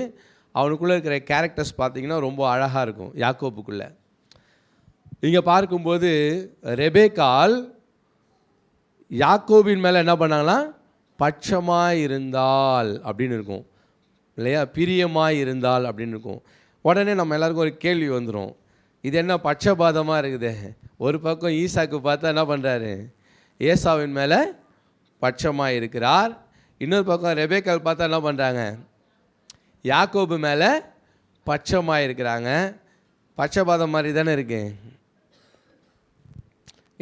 அவனுக்குள்ளே இருக்கிற கேரக்டர்ஸ் பார்த்திங்கன்னா ரொம்ப அழகாக இருக்கும் யாக்கோபுக்குள்ளே. இங்கே பார்க்கும்போது ரெபேக்கால் யாக்கோபின் மேலே என்ன பண்ணாங்களா, பட்சமாக இருந்தால் அப்படின்னு இருக்கும் இல்லையா, பிரியமாக இருந்தால் அப்படின்னு இருக்கும். உடனே நம்ம எல்லாருக்கும் ஒரு கேள்வி வந்துடும், இது என்ன பட்சபாதமாக இருக்குது. ஒரு பக்கம் ஈசாக்கு பார்த்தா என்ன பண்ணுறாரு, ஏசாவின் மேலே பட்சமாக இருக்கிறார். இன்னொரு பக்கம் ரெபேக்கால் பார்த்தா என்ன பண்ணுறாங்க, யாக்கோபு மேலே பட்சமாக இருக்கிறாங்க. பட்சபாதம் மாதிரி தானே இருக்கு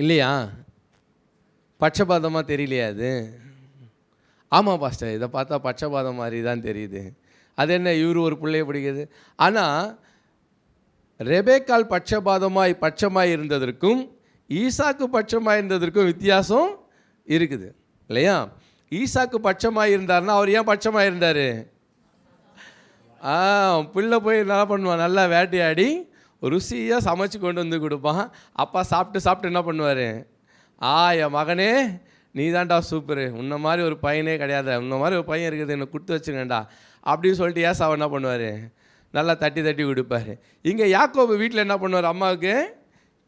இல்லையா, பட்சபாதமாக தெரியலையா அது? ஆமாம் பாஸ்டர், இதை பார்த்தா பட்சபாதம் மாதிரி தான் தெரியுது. அது என்ன இவர் ஒரு பிள்ளைய பிடிக்குது. ஆனால் ரெபேக்கால் பட்சமாய் இருந்ததற்கும் ஈசாக்கு பட்சமாக இருந்ததற்கும் வித்தியாசம் இருக்குது இல்லையா. ஈசாக்கு பட்சமாக இருந்தார்னா அவர் ஏன் பட்சமாக இருந்தார், பிள்ளை போய் என்ன பண்ணுவான், நல்லா வேட்டையாடி ருசியாக சமைச்சு கொண்டு வந்து கொடுப்பான். அப்பா சாப்பிட்டு என்ன பண்ணுவார், என் மகனே நீ தான்டா சூப்பரு, உன்ன மாதிரி ஒரு பையனே கிடையாது, உன்ன மாதிரி ஒரு பையன் இருக்குது, என்னை கொடுத்து வச்சுக்கண்டா அப்படின்னு சொல்லிட்டு ஏசாவை என்ன பண்ணுவார், நல்லா தட்டி கொடுப்பார். இங்கே யாக்கோபு வீட்டில் என்ன பண்ணுவார், அம்மாவுக்கு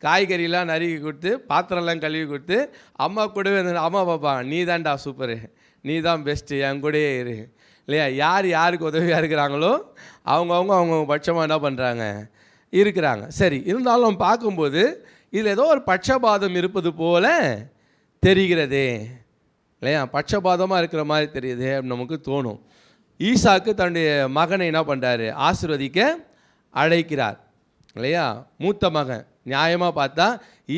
காய்கறிலாம் நறுக்கி கொடுத்து பாத்திரம்லாம் கழுவி கொடுத்து அம்மா கூடவே அம்மா பாப்பா நீ தான்டா சூப்பரு, நீ தான் பெஸ்ட்டு, என் கூடயே இரு இல்லையா. யார் யாருக்கு உதவியாக இருக்கிறாங்களோ அவங்க பட்சமாக என்ன பண்ணுறாங்க, இருக்கிறாங்க. சரி, இருந்தாலும் பார்க்கும்போது இதில் ஏதோ ஒரு பட்சபாதம் இருப்பது போல தெரிகிறதே இல்லையா, பட்சபாதமாக இருக்கிற மாதிரி தெரியுது அப்படின்னு நமக்கு தோணும். ஈசாக்கு தன்னுடைய மகனை என்ன பண்ணுறாரு, ஆசீர்வதிக்க அழைக்கிறார் இல்லையா. மூத்த மகன், நியாயமாக பார்த்தா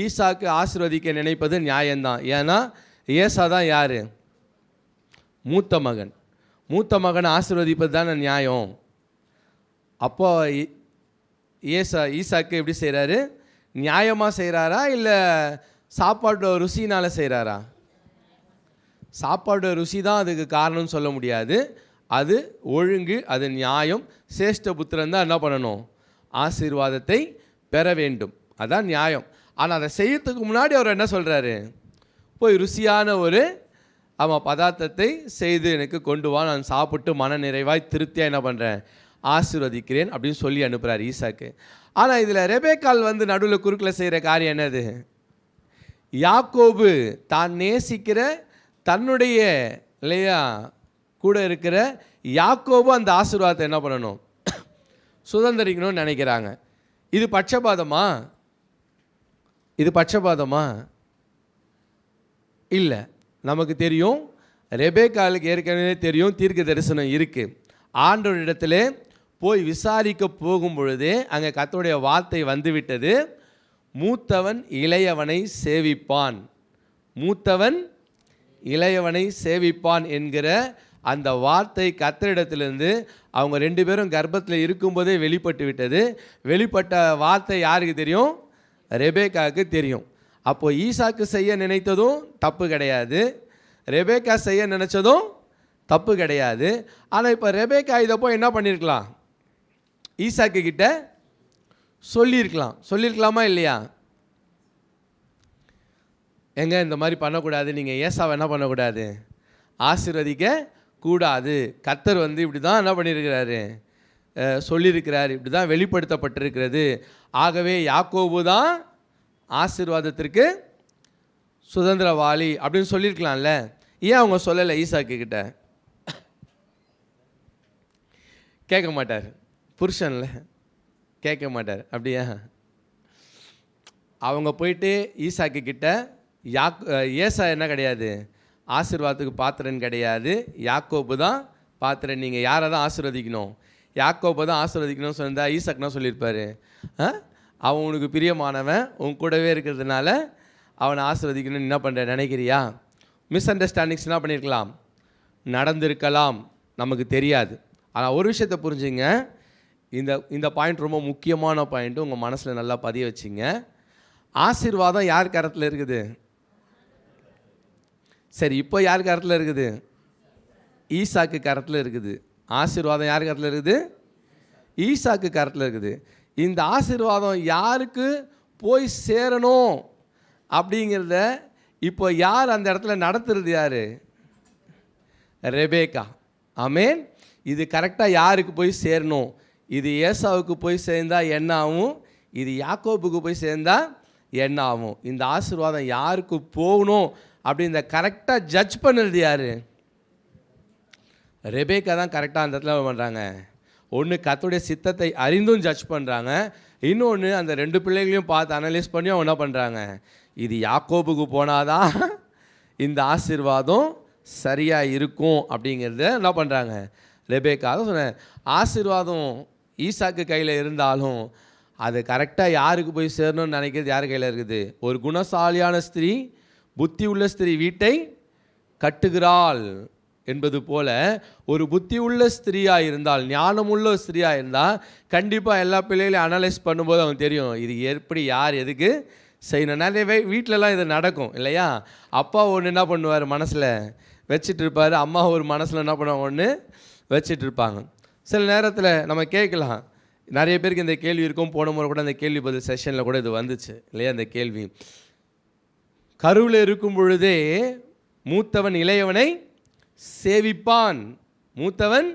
ஈசாக்கு ஆசீர்வதிக்க நினைப்பது நியாயம்தான். ஏன்னா ஏசா தான் யார், மூத்த மகன். மூத்த மகனை ஆசீர்வதிப்பது தானே நியாயம். அப்போ ஈசாக்கு எப்படி செய்கிறாரு, நியாயமாக செய்கிறாரா இல்லை சாப்பாட்டோட ருசினால் செய்கிறாரா? சாப்பாட்டோட ருசி தான் அதுக்கு காரணம்னு சொல்ல முடியாது. அது ஒழுங்கு, அது நியாயம். சேஷ்ட புத்திரன் தான் என்ன பண்ணணும், ஆசீர்வாதத்தை பெற வேண்டும், அதான் நியாயம். ஆனால் அதை செய்யறதுக்கு முன்னாடி அவர் என்ன சொல்கிறாரு, போய் ருசியான ஒரு பதார்த்தத்தை செய்து எனக்கு கொண்டு வா, நான் சாப்பிட்டு மன நிறைவாய் திருப்தியாக என்ன பண்ணுறேன், ஆசீர்வதிக்கிறேன் அப்படின்னு சொல்லி அனுப்புகிறார் ஈசாக்கு. ஆனால் இதில் ரெபேக்கால் நடுவில் குறுக்கில் செய்கிற காரியம் என்னது, யாக்கோபு தான் நேசிக்கிற தன்னுடைய இல்லையா கூட இருக்கிற யாக்கோபு அந்த ஆசீர்வாதத்தை என்ன பண்ணணும், சுதந்திரிக்கணும்னு நினைக்கிறாங்க. இது பட்சபாதமா, இது பட்சபாதமா இல்லை. நமக்கு தெரியும், ரெபேக்காலுக்கு ஏற்கனவே தெரியும் தீர்க்க தரிசனம் இருக்குது. ஆண்டவரிடத்திலே போய் விசாரிக்க போகும் பொழுதே அங்கே கர்த்தருடைய வார்த்தை வந்துவிட்டது, மூத்தவன் இளையவனை சேவிப்பான், மூத்தவன் இளையவனை சேவிப்பான் என்கிற அந்த வார்த்தை கர்த்தரிடத்திலிருந்து அவங்க ரெண்டு பேரும் கர்ப்பத்தில் இருக்கும்போதே வெளிப்பட்டு விட்டது. வெளிப்பட்ட வார்த்தை யாருக்கு தெரியும், ரெபேக்காவுக்கு தெரியும். அப்போது ஈசாக்கு செய்ய நினைத்ததும் தப்பு கிடையாது, ரெபேக்கா செய்ய நினச்சதும் தப்பு கிடையாது. ஆனால் இப்போ ரெபேக்கா இதை போய் என்ன பண்ணியிருக்கலாம், ஈசாக்கு கிட்ட சொல்லியிருக்கலாமா இல்லையா? எங்க இந்த மாதிரி பண்ணக்கூடாது, நீங்கள் ஏசாவை என்ன பண்ணக்கூடாது, ஆசீர்வதிக்க கூடாது, கர்த்தர் இப்படி தான் என்ன பண்ணியிருக்கிறாரு, சொல்லியிருக்கிறார், இப்படி தான் வெளிப்படுத்தப்பட்டிருக்கிறது. ஆகவே யாக்கோபு தான் ஆசீர்வாதத்திற்கு சுதந்திரவாளி அப்படின்னு சொல்லியிருக்கலாம்ல. ஏன் அவங்க சொல்லலை ஈசாக்கு கிட்ட? கேட்க மாட்டார், புருஷன்ல கேட்க மாட்டார். அப்படியா? அவங்க போயிட்டு ஈசாக்கு கிட்ட ஏசா என்ன கிடையாது, ஆசீர்வாதத்துக்கு பாத்திரன் கிடையாது, யாக்கோபு தான் பாத்திரன், நீங்கள் யாரை தான் ஆசீர்வதிக்கணும், யாக்கோபு தான் ஆசீர்வதிக்கணும்னு சொன்னால் ஈசாக்குனா சொல்லியிருப்பார், அவன் உனக்கு பிரியமானவன், உன் கூடவே இருக்கிறதுனால அவனை ஆசீர்வதிக்கணும்னு என்ன பண்ணுற நினைக்கிறியா? மிஸ் அண்டர்ஸ்டாண்டிங்ஸ் என்ன பண்ணியிருக்கலாம், நடந்திருக்கலாம், நமக்கு தெரியாது. ஆனால் ஒரு விஷயத்தை புரிஞ்சுங்க, இந்த பாயிண்ட் ரொம்ப முக்கியமான பாயிண்ட்டு, உங்கள் மனசில் நல்லா பதிய வச்சிங்க. ஆசீர்வாதம் யார் கரத்தில் இருக்குது? சரி, இப்போ யார் கரத்தில் இருக்குது? ஈசாக்கு கரத்தில் இருக்குது. ஆசீர்வாதம் யார் கரத்தில் இருக்குது? ஈசாக்கு கரத்தில் இருக்குது. இந்த ஆசீர்வாதம் யாருக்கு போய் சேரணும் அப்படிங்கிறத இப்போ யார் அந்த இடத்துல நடத்துறது? யார்? ரெபேக்கா. ஆமேன். இது கரெக்டாக யாருக்கு போய் சேரணும்? இது ஏசாவுக்கு போய் சேர்ந்தால் என்ன ஆகும்? இது யாக்கோபுக்கு போய் சேர்ந்தால் என்ன ஆகும்? இந்த ஆசீர்வாதம் யாருக்கு போகணும் அப்படின்ற கரெக்டாக ஜட்ஜ் பண்ணுறது யார்? ரெபேக்கா தான் கரெக்டாக அந்த இடத்துல பண்ணுறாங்க. ஒன்று கர்த்தருடைய சித்தத்தை அறிந்தும் ஜட்ஜ் பண்ணுறாங்க, இன்னொன்று அந்த 2 பிள்ளைகளையும் பார்த்து அனலைஸ் பண்ணி அவங்க என்ன பண்ணுறாங்க, இது யாக்கோபுக்கு போனாதான் இந்த ஆசீர்வாதம் சரியாக இருக்கும் அப்படிங்கிறத என்ன பண்ணுறாங்க, ரெபேக்கா. தான் சொன்னேன், ஆசீர்வாதம் ஈசாக்கு கையில் இருந்தாலும் அது கரெக்டாக யாருக்கு போய் சேரணும்னு நினைக்கிறது யார் கையில் இருக்குது? ஒரு குணசாலியான ஸ்திரீ, புத்தி உள்ள ஸ்திரீ வீட்டை கட்டுகிறாள் என்பது போல், ஒரு புத்தி உள்ள ஸ்திரீயாக இருந்தால், ஞானமுள்ள ஸ்திரீயாக இருந்தால் கண்டிப்பாக எல்லா பிள்ளைகளையும் அனலைஸ் பண்ணும்போது அவங்க தெரியும் இது எப்படி யார் எதுக்கு செய்யணும். நிறைய வீட்டிலலாம் இது நடக்கும் இல்லையா? அப்பா ஒன்று என்ன பண்ணுவார், மனசில் வச்சுட்டு இருப்பார், அம்மா ஒரு மனசில் என்ன பண்ணுவாங்க, ஒன்று வச்சுட்டு இருப்பாங்க. சில நேரத்தில் நம்ம கேட்கலாம், நிறைய பேருக்கு இந்த கேள்வி இருக்கும். போன முறை கூட அந்த கேள்வி பதில் செஷனில் கூட இது வந்துச்சு இல்லையா? அந்த கேள்வி, கருவில் இருக்கும் பொழுதே மூத்தவன் இளையவனை சேவிப்பான், மூத்தவன்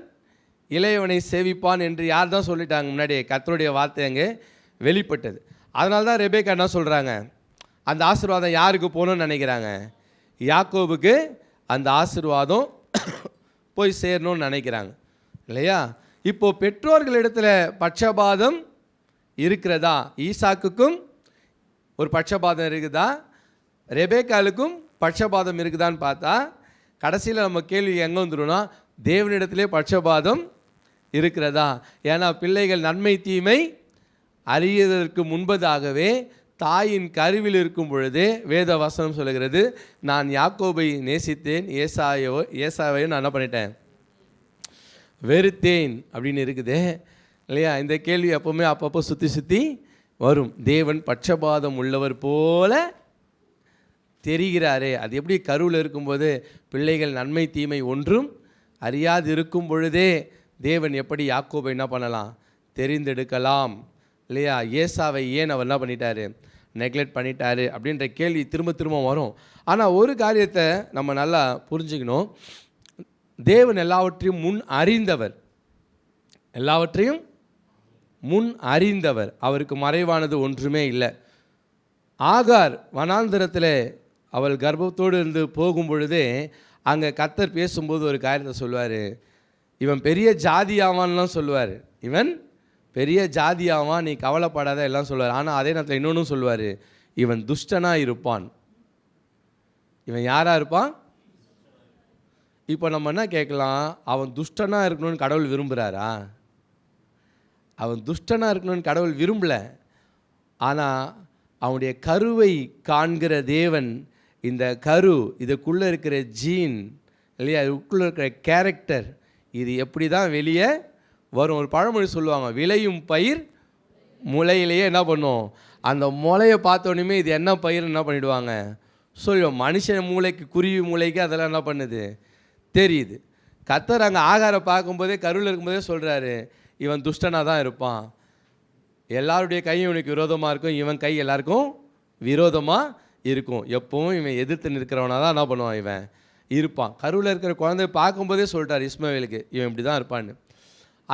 இளையவனை சேவிப்பான் என்று யார் தான் சொல்லிட்டாங்க? முன்னாடியே கர்த்தருடைய வார்த்தை அங்கே வெளிப்பட்டது. அதனால தான் ரெபேக்கா என்ன சொல்கிறாங்க, அந்த ஆசீர்வாதம் யாருக்கு போகணும்னு நினைக்கிறாங்க? யாக்கோபுக்கு அந்த ஆசீர்வாதம் போய் சேரணும்னு நினைக்கிறாங்க இல்லையா? இப்போது பெற்றோர்களிடத்தில் பட்சபாதம் இருக்கிறதா? ஈசாக்குக்கும் ஒரு பட்சபாதம் இருக்குதா? ரெபேக்காலுக்கும் பட்சபாதம் இருக்குதான்னு பார்த்தா கடைசியில் நம்ம கேள்வி எங்கே வந்துடும்னா, தேவனிடத்திலே பட்சபாதம் இருக்கிறதா? ஏன்னா பிள்ளைகள் நன்மை தீமை அறியதற்கு முன்பதாகவே தாயின் கருவில் இருக்கும் பொழுதே வேத வசனம் சொல்லுகிறது, நான் யாக்கோபை நேசித்தேன், ஏசாவையும் நான் என்ன பண்ணிட்டேன், வெறுத்தேன் அப்படின்னு இருக்குது இல்லையா? இந்த கேள்வி எப்போவுமே அப்பப்போ சுற்றி சுற்றி வரும். தேவன் பட்சபாதம் உள்ளவர் போல தெரிகிறாரே, அது எப்படி கருவில் இருக்கும்போது பிள்ளைகள் நன்மை தீமை ஒன்றும் அறியாது இருக்கும் பொழுதே தேவன் எப்படி யாக்கோபை என்ன பண்ணலாம், தெரிந்தெடுக்கலாம் இல்லையா? ஏசாவை ஏன் அவர் என்ன பண்ணிட்டாரு, நெக்லெக்ட் பண்ணிட்டாரு அப்படின்ற கேள்வி திரும்ப திரும்ப வரும். ஆனால் ஒரு காரியத்தை நம்ம நல்லா புரிஞ்சுக்கணும், தேவன் எல்லாவற்றையும் முன் அறிந்தவர், எல்லாவற்றையும் முன் அறிந்தவர், அவருக்கு மறைவானது ஒன்றுமே இல்லை. ஆகார் வனாந்திரத்தில் அவள் கர்ப்பத்தோடு இருந்து போகும் பொழுதே அங்கே கர்த்தர் பேசும்போது ஒரு காரியத்தை சொல்லுவார், இவன் பெரிய ஜாதியாவான்லாம் சொல்லுவார், இவன் பெரிய ஜாதியாவான், நீ கவலைப்படாத எல்லாம் சொல்லுவார். ஆனால் அதே நேரத்தில் இன்னொன்றும் சொல்லுவார், இவன் துஷ்டனாக இருப்பான். இவன் யாராக இருப்பான்? இப்போ நம்ம என்ன கேட்கலாம், அவன் துஷ்டனாக இருக்கணும்னு கடவுள் விரும்புகிறாரா? அவன் துஷ்டனாக இருக்கணும்னு கடவுள் விரும்பலை. ஆனால் அவனுடைய கருவை காண்கிற தேவன், இந்த கரு, இதுக்குள்ளே இருக்கிற ஜீன் இல்லையா, இதுக்குள்ளே இருக்கிற கேரக்டர், இது எப்படி தான் வெளியே வரும். ஒரு பழமொழி சொல்லுவாங்க, விளையும் பயிர் முளையிலேயே என்ன பண்ணும், அந்த முளையை பார்த்தோன்னே இது என்ன பயிர் என்ன பண்ணிவிடுவாங்க சொல்லுவோம். மனுஷன் மூளைக்கு, குருவி மூளைக்கு அதெல்லாம் என்ன பண்ணுது தெரியுது. கர்த்தர் அங்கே ஆகாரை பார்க்கும்போதே கருவில் இருக்கும்போதே சொல்கிறாரு, இவன் துஷ்டனாக தான் இருப்பான், எல்லாருடைய கையும் இவனுக்கு விரோதமாக இருக்கும், இவன் கை எல்லாருக்கும் விரோதமாக இருக்கும், எப்பவும் இவன் எதிர்த்து நிற்கிறவனாக தான் என்ன பண்ணுவான், இவன் இருப்பான். கருவில் இருக்கிற குழந்தைய பார்க்கும்போதே சொல்லிட்டார் இஸ்மவேலுக்கு, இவன் இப்படி தான் இருப்பான்னு.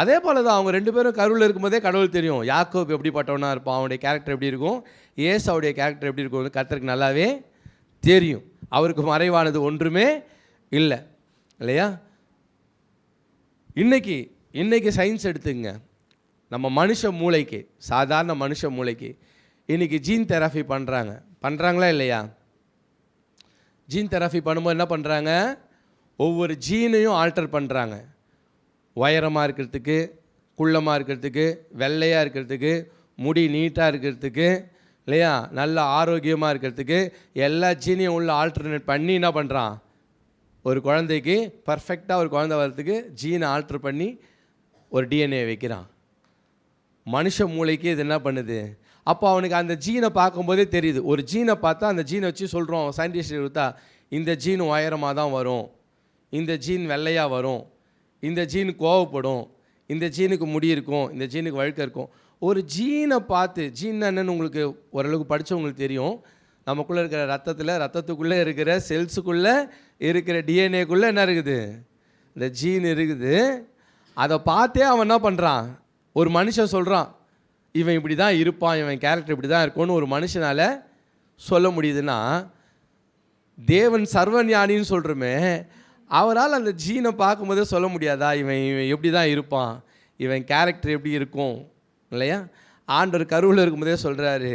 அதே போல் தான் அவங்க 2 பேரும் கருவில் இருக்கும்போதே கடவுள் தெரியும், யாக்கோப் எப்படிப்பட்டவனாக இருப்பான், அவனுடைய கேரக்டர் எப்படி இருக்கும், ஏசாவுடைய கேரக்டர் எப்படி இருக்கும், கர்த்தருக்கு நல்லாவே தெரியும். அவருக்கு மறைவானது ஒன்றுமே இல்லை இல்லையா? இன்னைக்கு சயின்ஸ் எடுத்துங்க, நம்ம மனுஷ மூளைக்கு, சாதாரண மனுஷ மூளைக்கு இன்றைக்கி ஜீன் தெரப்பி பண்ணுறாங்களா இல்லையா? ஜீன் தெரப்பி பண்ணும்போது என்ன பண்ணுறாங்க, ஒவ்வொரு ஜீனையும் ஆல்டர் பண்ணுறாங்க. உயரமாக இருக்கிறதுக்கு, குள்ளமாக இருக்கிறதுக்கு, வெள்ளையாக இருக்கிறதுக்கு, முடி நீட்டாக இருக்கிறதுக்கு இல்லையா, நல்ல ஆரோக்கியமாக இருக்கிறதுக்கு எல்லா ஜீனையும் உள்ள ஆல்டர்னேட் பண்ணி என்ன பண்ணுறான், ஒரு குழந்தைக்கு பர்ஃபெக்டாக ஒரு குழந்தை வரத்துக்கு ஜீனை ஆல்ட்ரு பண்ணி ஒரு டிஎன்ஏ வைக்கிறான். மனுஷ மூளைக்கு இது என்ன பண்ணுது? அப்போ அவனுக்கு அந்த ஜீனை பார்க்கும்போதே தெரியுது. ஒரு ஜீனை பார்த்தா அந்த ஜீனை வச்சு சொல்கிறோம், சயின்டிஸ்ட் கொடுத்தா இந்த ஜீன் உயரமாக தான் வரும், இந்த ஜீன் வெள்ளையாக வரும், இந்த ஜீன் கோவப்படும், இந்த ஜீனுக்கு முடி இருக்கும், இந்த ஜீனுக்கு வழுக்க இருக்கும். ஒரு ஜீனை பார்த்து, ஜீன் என்னன்னு உங்களுக்கு ஓரளவுக்கு படித்தவங்களுக்கு தெரியும். நமக்குள்ளே இருக்கிற ரத்தத்துக்குள்ளே இருக்கிற செல்ஸுக்குள்ளே இருக்கிற டிஎன்ஏக்குள்ளே என்ன இருக்குது? இந்த ஜீன் இருக்குது. அதை பார்த்தே அவன் என்ன பண்ணுறான்? ஒரு மனுஷன் சொல்கிறான், இவன் இப்படி தான் இருப்பான், இவன் கேரக்டர் இப்படி தான் இருக்கும்னு ஒரு மனுஷனால் சொல்ல முடியுதுன்னா, தேவன் சர்வஞானின்னு சொல்கிறோமே, அவரால் அந்த ஜீனை பார்க்கும்போதே சொல்ல முடியாதா? இவன் எப்படி தான் இருப்பான், இவன் கேரக்டர் எப்படி இருக்கும் இல்லையா? ஆண்டவர் கருவில் இருக்கும்போதே சொல்கிறாரு,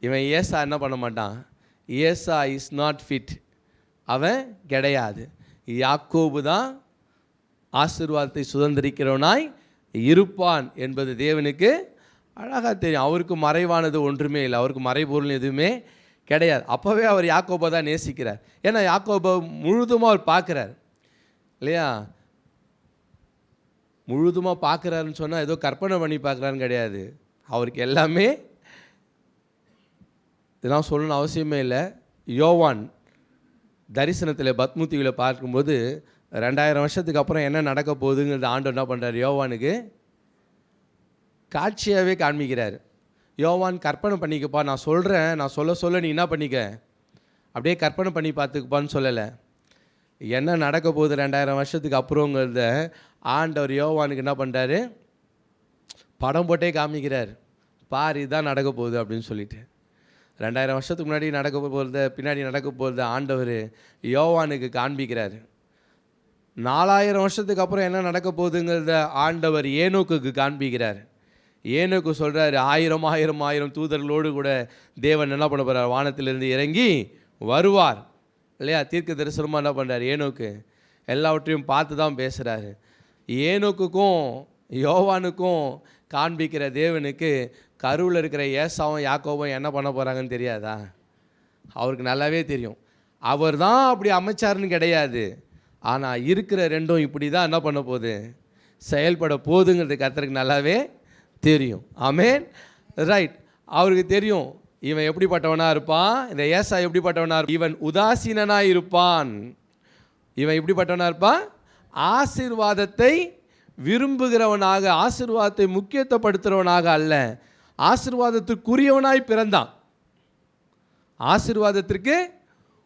இவன் ஏசா என்ன பண்ண மாட்டான், ஏசா இஸ் நாட் ஃபிட், அவன் கிடையாது. யாக்கோபு தான் ஆசீர்வாதத்தை சுதந்திரிக்கிறவனாய் இருப்பான் என்பது தேவனுக்கு அழகாக தெரியும். அவருக்கு மறைவானது ஒன்றுமே இல்லை, அவருக்கு மறைபொருள் எதுவுமே கிடையாது. அப்போவே அவர் யாக்கோபை தான் நேசிக்கிறார். ஏன்னா யாக்கோபை முழுதுமாக அவர் பார்க்குறார் இல்லையா? முழுதுமாக பார்க்குறாருன்னு சொன்னால் ஏதோ கற்பனை பண்ணி பார்க்குறாருன்னு கிடையாது. அவருக்கு எல்லாமே இதெல்லாம் சொல்லணும்னு அவசியமே இல்லை. யோவான் தரிசனத்தில் பத்மூத்தியில் பார்க்கும்போது 2000 வருஷத்துக்கு அப்புறம் என்ன நடக்க போகுதுங்கிறது ஆண்டவர் என்ன பண்ணுறாரு? யோவானுக்கு காட்சியாகவே காண்பிக்கிறார். யோவான் கற்பனை பண்ணிக்கப்பா, நான் சொல்கிறேன், நான் சொல்ல நீ என்ன பண்ணிக்க, அப்படியே கற்பனை பண்ணி பார்த்துக்குப்பான்னு சொல்லலை. என்ன நடக்க போகுது 2000 வருஷத்துக்கு அப்புறங்கிறத ஆண்டவர் யோவானுக்கு என்ன பண்ணுறாரு? படம் போட்டே காமிக்கிறார். பார், இதுதான் நடக்க போகுது அப்படின்னு சொல்லிட்டு. 2000 வருஷத்துக்கு முன்னாடி நடக்க போகிறத, பின்னாடி நடக்க போகிறத ஆண்டவர் யோவானுக்கு காண்பிக்கிறார். 4000 வருஷத்துக்கு அப்புறம் என்ன நடக்க போகுதுங்கிறத ஆண்டவர் ஏனோக்குக்கு காண்பிக்கிறார். ஏனோக்கு சொல்கிறாரு, 1000 தூதர்களோடு கூட தேவன் என்ன பண்ண போகிறார்? வானத்திலிருந்து இறங்கி வருவார் இல்லையா? தீர்க்க தரிசனமாக என்ன பண்ணுறாரு? ஏனோக்கு எல்லாவற்றையும் பார்த்து தான் பேசுகிறாரு. ஏனோக்குக்கும் யோவானுக்கும் காண்பிக்கிற தேவனுக்கு கருவில் இருக்கிற ஏசாவும் யாக்கோவும் என்ன பண்ண போகிறாங்கன்னு தெரியாதா? அவருக்கு நல்லாவே தெரியும். அவர் தான் அப்படி அமைச்சாருன்னு கிடையாது. ஆனால் இருக்கிற ரெண்டும் இப்படி தான் என்ன பண்ண போகுது? செயல்பட போகுதுங்கிறது கர்த்தருக்கு நல்லாவே தெரியும். ஆமென், ரைட். அவருக்கு தெரியும் இவன் எப்படிப்பட்டவனாக இருப்பான், இந்த ஏசா எப்படிப்பட்டவனாக இருப்பான். இவன் உதாசீனனாக இருப்பான். இவன் எப்படிப்பட்டவனாக இருப்பான்? ஆசீர்வாதத்தை விரும்புகிறவனாக, ஆசீர்வாதத்தை முக்கியத்துவப்படுத்துகிறவனாக அல்ல, ஆசீர்வாதத்திற்குரியவனாய் பிறந்தான். ஆசீர்வாதத்திற்கு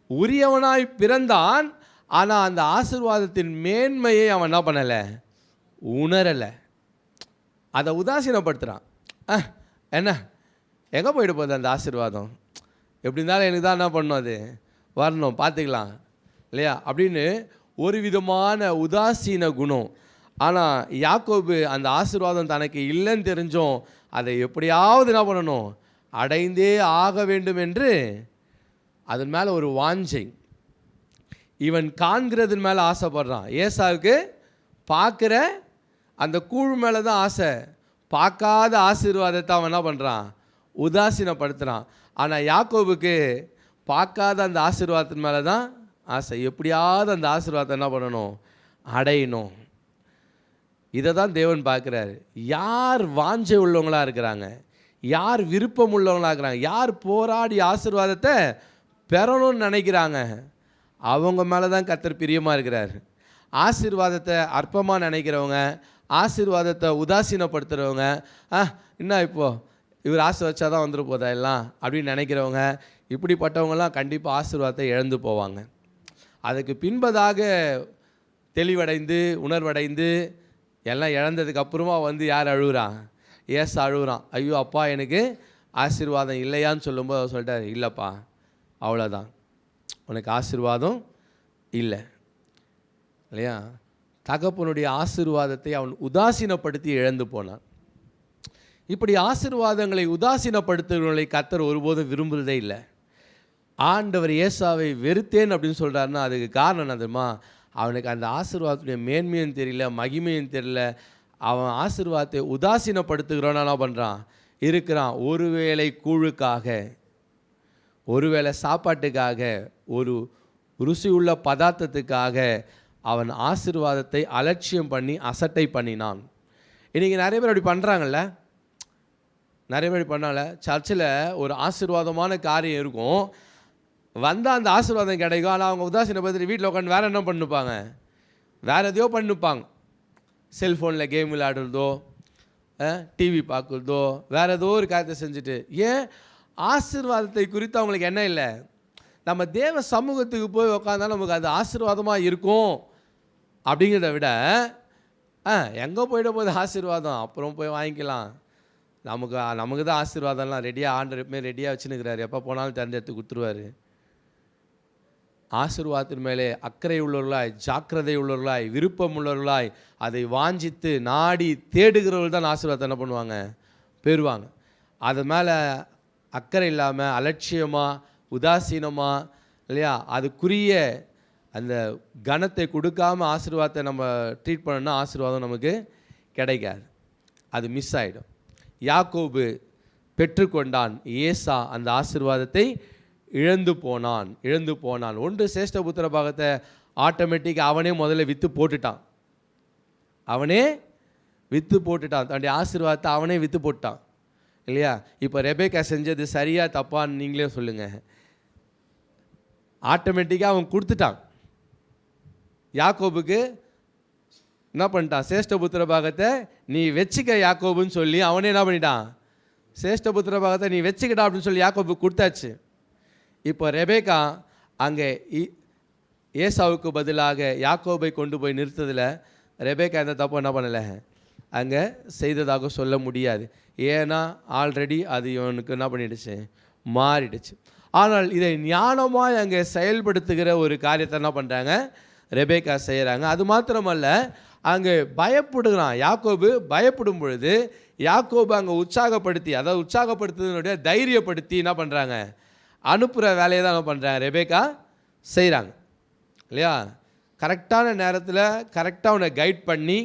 உரியவனாய் பிறந்தான். ஆனால் அந்த ஆசீர்வாதத்தின் மேன்மையை அவன் என்ன பண்ணலை? உணரலை. அதை உதாசீனப்படுத்துகிறான். என்ன எங்கே போயிட்டு போகுது அந்த ஆசீர்வாதம்? எப்படி இருந்தாலும் எனக்கு தான் என்ன பண்ணணும், அது வரணும், பார்த்துக்கலாம் இல்லையா அப்படின்னு ஒரு விதமான உதாசீன குணம். ஆனால் யாக்கோபு அந்த ஆசீர்வாதம் தனக்கு இல்லைன்னு தெரிஞ்சும் அதை எப்படியாவது என்ன பண்ணணும், அடைந்தே ஆக வேண்டும் என்று அதன் மேலே ஒரு வாஞ்சை. இவன் காண்கிறதன் மேலே ஆசைப்படுறான். ஏசாவுக்கு பார்க்குற அந்த கூழ் மேலே தான் ஆசை. பார்க்காத ஆசீர்வாதத்தை அவன் என்ன பண்ணுறான்? உதாசீனப்படுத்துகிறான். ஆனால் யாக்கோபுக்கு பார்க்காத அந்த ஆசீர்வாதத்தின் மேலே தான் ஆசை. எப்படியாவது அந்த ஆசீர்வாதத்தை என்ன பண்ணணும், அடையணும். இதை தான் தேவன் பார்க்குறாரு. யார் வாஞ்சை உள்ளவங்களாக இருக்கிறாங்க, யார் விருப்பம் உள்ளவங்களாக இருக்கிறாங்க, யார் போராடி ஆசீர்வாதத்தை பெறணும்னு நினைக்கிறாங்க, அவங்க மேலே தான் கர்த்தர் பிரியமாக இருக்கிறார். ஆசீர்வாதத்தை அற்பமாக நினைக்கிறவங்க, ஆசீர்வாதத்தை உதாசீனப்படுத்துகிறவங்க, என்ன இப்போது இவர் ஆசை வச்சா தான் வந்துட்டு போதா எல்லாம் அப்படின்னு நினைக்கிறவங்க, இப்படிப்பட்டவங்களாம் கண்டிப்பாக ஆசீர்வாதத்தை இழந்து போவாங்க. அதுக்கு பின்பதாக தெளிவடைந்து உணர்வடைந்து எல்லாம் இழந்ததுக்கு அப்புறமா வந்து யார் அழுகுறான்? ஏசா அழுகுறான். ஐயோ அப்பா, எனக்கு ஆசீர்வாதம் இல்லையான்னு சொல்லும்போது அவர் சொல்லிட்டார், இல்லைப்பா, அவ்வளோதான், உனக்கு ஆசீர்வாதம் இல்லை இல்லையா? தகப்பனுடைய ஆசீர்வாதத்தை அவன் உதாசீனப்படுத்தி இழந்து போனான். இப்படி ஆசீர்வாதங்களை உதாசீனப்படுத்துகிறவர்களை கர்த்தர் ஒருபோதும் விரும்புகிறதே இல்லை. ஆண்டவர் ஏசாவை வெறுத்தேன் அப்படின்னு சொல்கிறாருன்னா அதுக்கு காரணம் என்னதுமா? அவனுக்கு அந்த ஆசீர்வாதத்துடைய மேன்மையும் தெரியல, மகிமையும் தெரியல. அவன் ஆசீர்வாதத்தை உதாசீனப்படுத்துகிறவனா என்ன பண்ணுறான்? இருக்கிறான். ஒருவேளை கூழுக்காக, ஒருவேளை சாப்பாட்டுக்காக, ஒரு ருசி உள்ள பதார்த்தத்துக்காக அவன் ஆசீர்வாதத்தை அலட்சியம் பண்ணி அசட்டை பண்ணினான். இன்றைக்கி நிறைய பேர் அப்படி பண்ணுறாங்கல்ல, நிறைய பேர் பண்ணால. சர்ச்சில் ஒரு ஆசீர்வாதமான காரியம் இருக்கும், வந்தால் அந்த ஆசீர்வாதம் கிடைக்கும், ஆனால் அவங்க உதாசீனப்படுத்தி வீட்டில் உட்காந்து வேறு என்ன பண்ணிப்பாங்க, வேறு எதையோ பண்ணிப்பாங்க. செல்ஃபோனில் கேம் விளையாடுறதோ, டிவி பார்க்குறதோ, வேறு ஏதோ ஒரு காரியத்தை செஞ்சுட்டு. ஏன்? ஆசீர்வாதத்தை குறித்து அவங்களுக்கு என்ன இல்லை. நம்ம தேவ சமூகத்துக்கு போய் உட்காந்தா நமக்கு அது ஆசீர்வாதமாக இருக்கும் அப்படிங்கிறத விட, எங்கே போயிட போகுது ஆசீர்வாதம், அப்புறம் போய் வாங்கிக்கலாம், நமக்கு தான் ஆசீர்வாதம்லாம் ரெடியாக ஆண்டர் எப்பவுமே ரெடியாக வச்சுன்னுக்கிறாரு, எப்போ போனாலும் திறந்து எடுத்து கொடுத்துருவார். ஆசீர்வாதத்தின் மேலே அக்கறை உள்ளவர்களாய், ஜாக்கிரதை உள்ளவர்களாய், விருப்பம் உள்ளவர்களாய், அதை வாஞ்சித்து நாடி தேடுகிறவர்கள் தான் ஆசீர்வாதத்தை என்ன பண்ணுவாங்க, பெறுவாங்க. அது மேலே அக்கறை இல்லாமல் அலட்சியமாக உதாசீனமாக இல்லையா, அதுக்குரிய அந்த கனத்தை கொடுக்காமல் ஆசீர்வாதத்தை நம்ம ட்ரீட் பண்ணோன்னா ஆசீர்வாதம் நமக்கு கிடைக்காது, அது மிஸ் ஆகிடும். யாக்கோபு பெற்றுக்கொண்டான், ஏசா அந்த ஆசீர்வாதத்தை இழந்து போனான். ஒன்று சேஷ்ட புத்திர பாகத்தை ஆட்டோமேட்டிக்காக அவனே முதல்ல விற்று போட்டுட்டான், தன்னுடைய ஆசீர்வாதத்தை அவனே விற்று போட்டான் இல்லையா. இப்போ ரெபேக்கா செஞ்சது சரியா தப்பான்னு நீங்களே சொல்லுங்கள். ஆட்டோமேட்டிக்காக அவன் கொடுத்துட்டான். யாக்கோபுக்கு என்ன பண்ணிட்டான், சேஷ்டபுத்திர பாகத்தை நீ வச்சுக்க யாக்கோபுன்னு சொல்லி அவனே என்ன பண்ணிட்டான், சேஷ்டபுத்திர பாகத்தை நீ வச்சுக்கிட்டா அப்படின்னு சொல்லி யாக்கோபுக்கு கொடுத்தாச்சு. இப்போ ரெபேக்கா அங்கே ஏசாவுக்கு பதிலாக யாக்கோபை கொண்டு போய் நிறுத்ததில் ரெபேக்கா எந்த தப்பு என்ன பண்ணலை அங்கே செய்ததாக சொல்ல முடியாது. ஏன்னா ஆல்ரெடி அது இவனுக்கு என்ன பண்ணிடுச்சு, மாறிடுச்சு. ஆனால் இதை ஞானமாக அங்கே செயல்படுத்துகிற ஒரு காரியத்தை என்ன பண்ணுறாங்க, ரெபேக்கா செய்கிறாங்க. அது மாத்திரமல்ல, அங்கே பயப்படுகிறான் யாக்கோபு. பயப்படும் பொழுது யாக்கோபு அங்கே உற்சாகப்படுத்துவதனுடைய தைரியப்படுத்தி என்ன பண்ணுறாங்க, அனுப்புகிற வேலையை தான் என்ன பண்ணுறாங்க, ரெபேக்கா செய்கிறாங்க இல்லையா. கரெக்டான நேரத்தில் கரெக்டாக அவனை கைட் பண்ணி,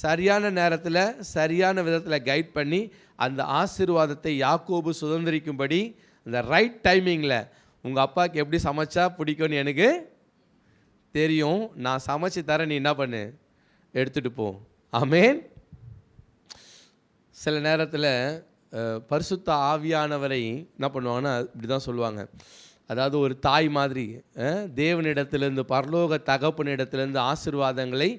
சரியான நேரத்தில் சரியான விதத்தில் கைட் பண்ணி அந்த ஆசீர்வாதத்தை யாக்கோபு சுதந்திரிக்கும்படி அந்த ரைட் டைமிங்கில், உங்கள் அப்பாவுக்கு எப்படி சமைச்சா பிடிக்கும்னு எனக்கு தெரியும், நான் சமைச்சு தரேன், நீ என்ன பண்ணு, எடுத்துகிட்டு போ. ஆமேன். சில நேரத்தில் பரிசுத்த ஆவியானவரை என்ன பண்ணுவாங்கன்னா இப்படி தான் சொல்லுவாங்க, அதாவது ஒரு தாய் மாதிரி தேவனிடத்திலிருந்து, பரலோக தகப்பனிடத்திலிருந்து ஆசீர்வாதங்களை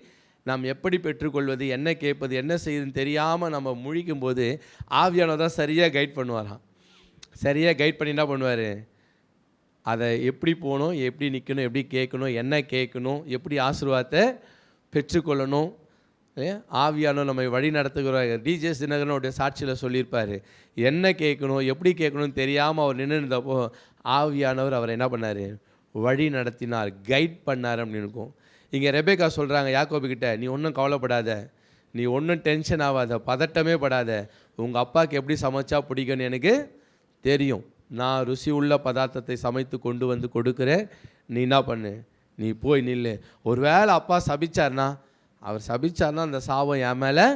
நாம் எப்படி பெற்றுக்கொள்வது, என்ன கேட்பது, என்ன செய்யுதுன்னு தெரியாமல் நம்ம முழிக்கும்போது ஆவியானவர் தான் சரியாக கைட் பண்ணுவாராம். சரியாக கைட் பண்ணி என்ன பண்ணுவார், அதை எப்படி போகணும், எப்படி நிற்கணும், எப்படி கேட்கணும், என்ன கேட்கணும், எப்படி ஆசீர்வாதத்தை பெற்றுக்கொள்ளணும். ஆவியானவர் நம்மை வழி நடத்துகிற டிஜே தினகரனுடைய சாட்சியில் சொல்லியிருப்பார், என்ன கேட்கணும், எப்படி கேட்கணும்னு தெரியாமல் அவர் நின்று இருந்தப்போ ஆவியானவர் அவரை என்ன பண்ணார், வழி நடத்தினார், கைட் பண்ணார் அப்படின்னு இருக்கும். இங்கே ரெபேக்கா சொல்கிறாங்க யாக்கோபுக்கிட்ட, நீ ஒன்றும் கவலைப்படாத, நீ ஒன்றும் டென்ஷன் ஆகாத, பதட்டமே படாத, உங்கள் அப்பாவுக்கு எப்படி சமைச்சா பிடிக்கும்னு எனக்கு தெரியும், நான் ருசி உள்ள பதார்த்தத்தை சமைத்து கொண்டு வந்து கொடுக்குறேன், நீ என்ன பண்ணு, நீ போய் நில்லு. ஒருவேளை அப்பா சபிச்சார்னா, அவர் சபிச்சார்னா அந்த சாபம் என் மேலே,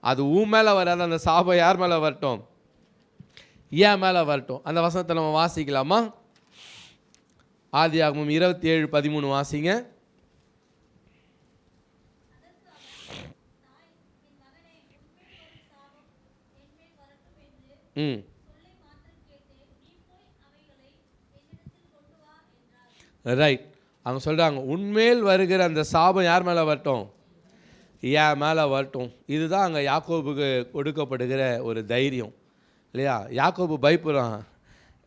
அது உன் மேலே வராது, அந்த சாபம் யார் மேலே வரட்டும், ஏன் மேலே வரட்டும். அந்த வசனத்தை நம்ம வாசிக்கலாமா? ஆதியாகமம் 27:13 வாசிங்க. ரைட். அவங்க சொல்கிறாங்க, உன்மேல் வருகிற அந்த சாபம் யார் மேலே வரட்டும், ஏன் மேலே வரட்டும். இதுதான் அங்கே யாக்கோபுக்கு கொடுக்கப்படுகிற ஒரு தைரியம் இல்லையா. யாக்கோபு பயப்படுறான்,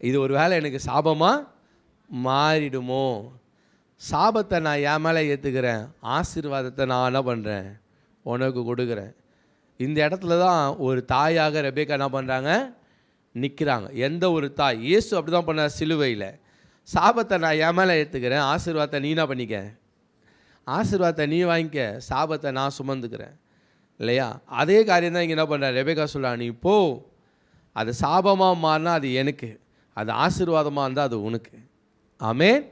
இது ஒரு வேளை எனக்கு சாபமாக மாறிடுமோ, சாபத்தை நான் என் மேலே ஏற்றுக்கிறேன், ஆசீர்வாதத்தை நான் என்ன பண்ணுறேன், உனக்கு கொடுக்குறேன். இந்த இடத்துல தான் ஒரு தாயாக ரெபேக்கா என்ன பண்ணுறாங்க, நிற்கிறாங்க. எந்த ஒரு தாய், இயேசு அப்படி தான் பண்ணார் சிலுவையில். சாபத்தை நான் என் மேலே ஏற்றுக்கிறேன், ஆசீர்வாதத்தை நீ என்ன பண்ணிக்க, ஆசீர்வாதத்தை நீ வாங்கிக்க, சாபத்தை நான் சுமந்துக்கிறேன் இல்லையா. அதே காரியம் தான் இங்கே என்ன பண்ணுற ரெபேக்கா சொல்கிறா, நீ போ, அது சாபமாக மாறினா அது எனக்கு, அது ஆசீர்வாதமாக இருந்தால் அது உனக்கு. ஆமேன்.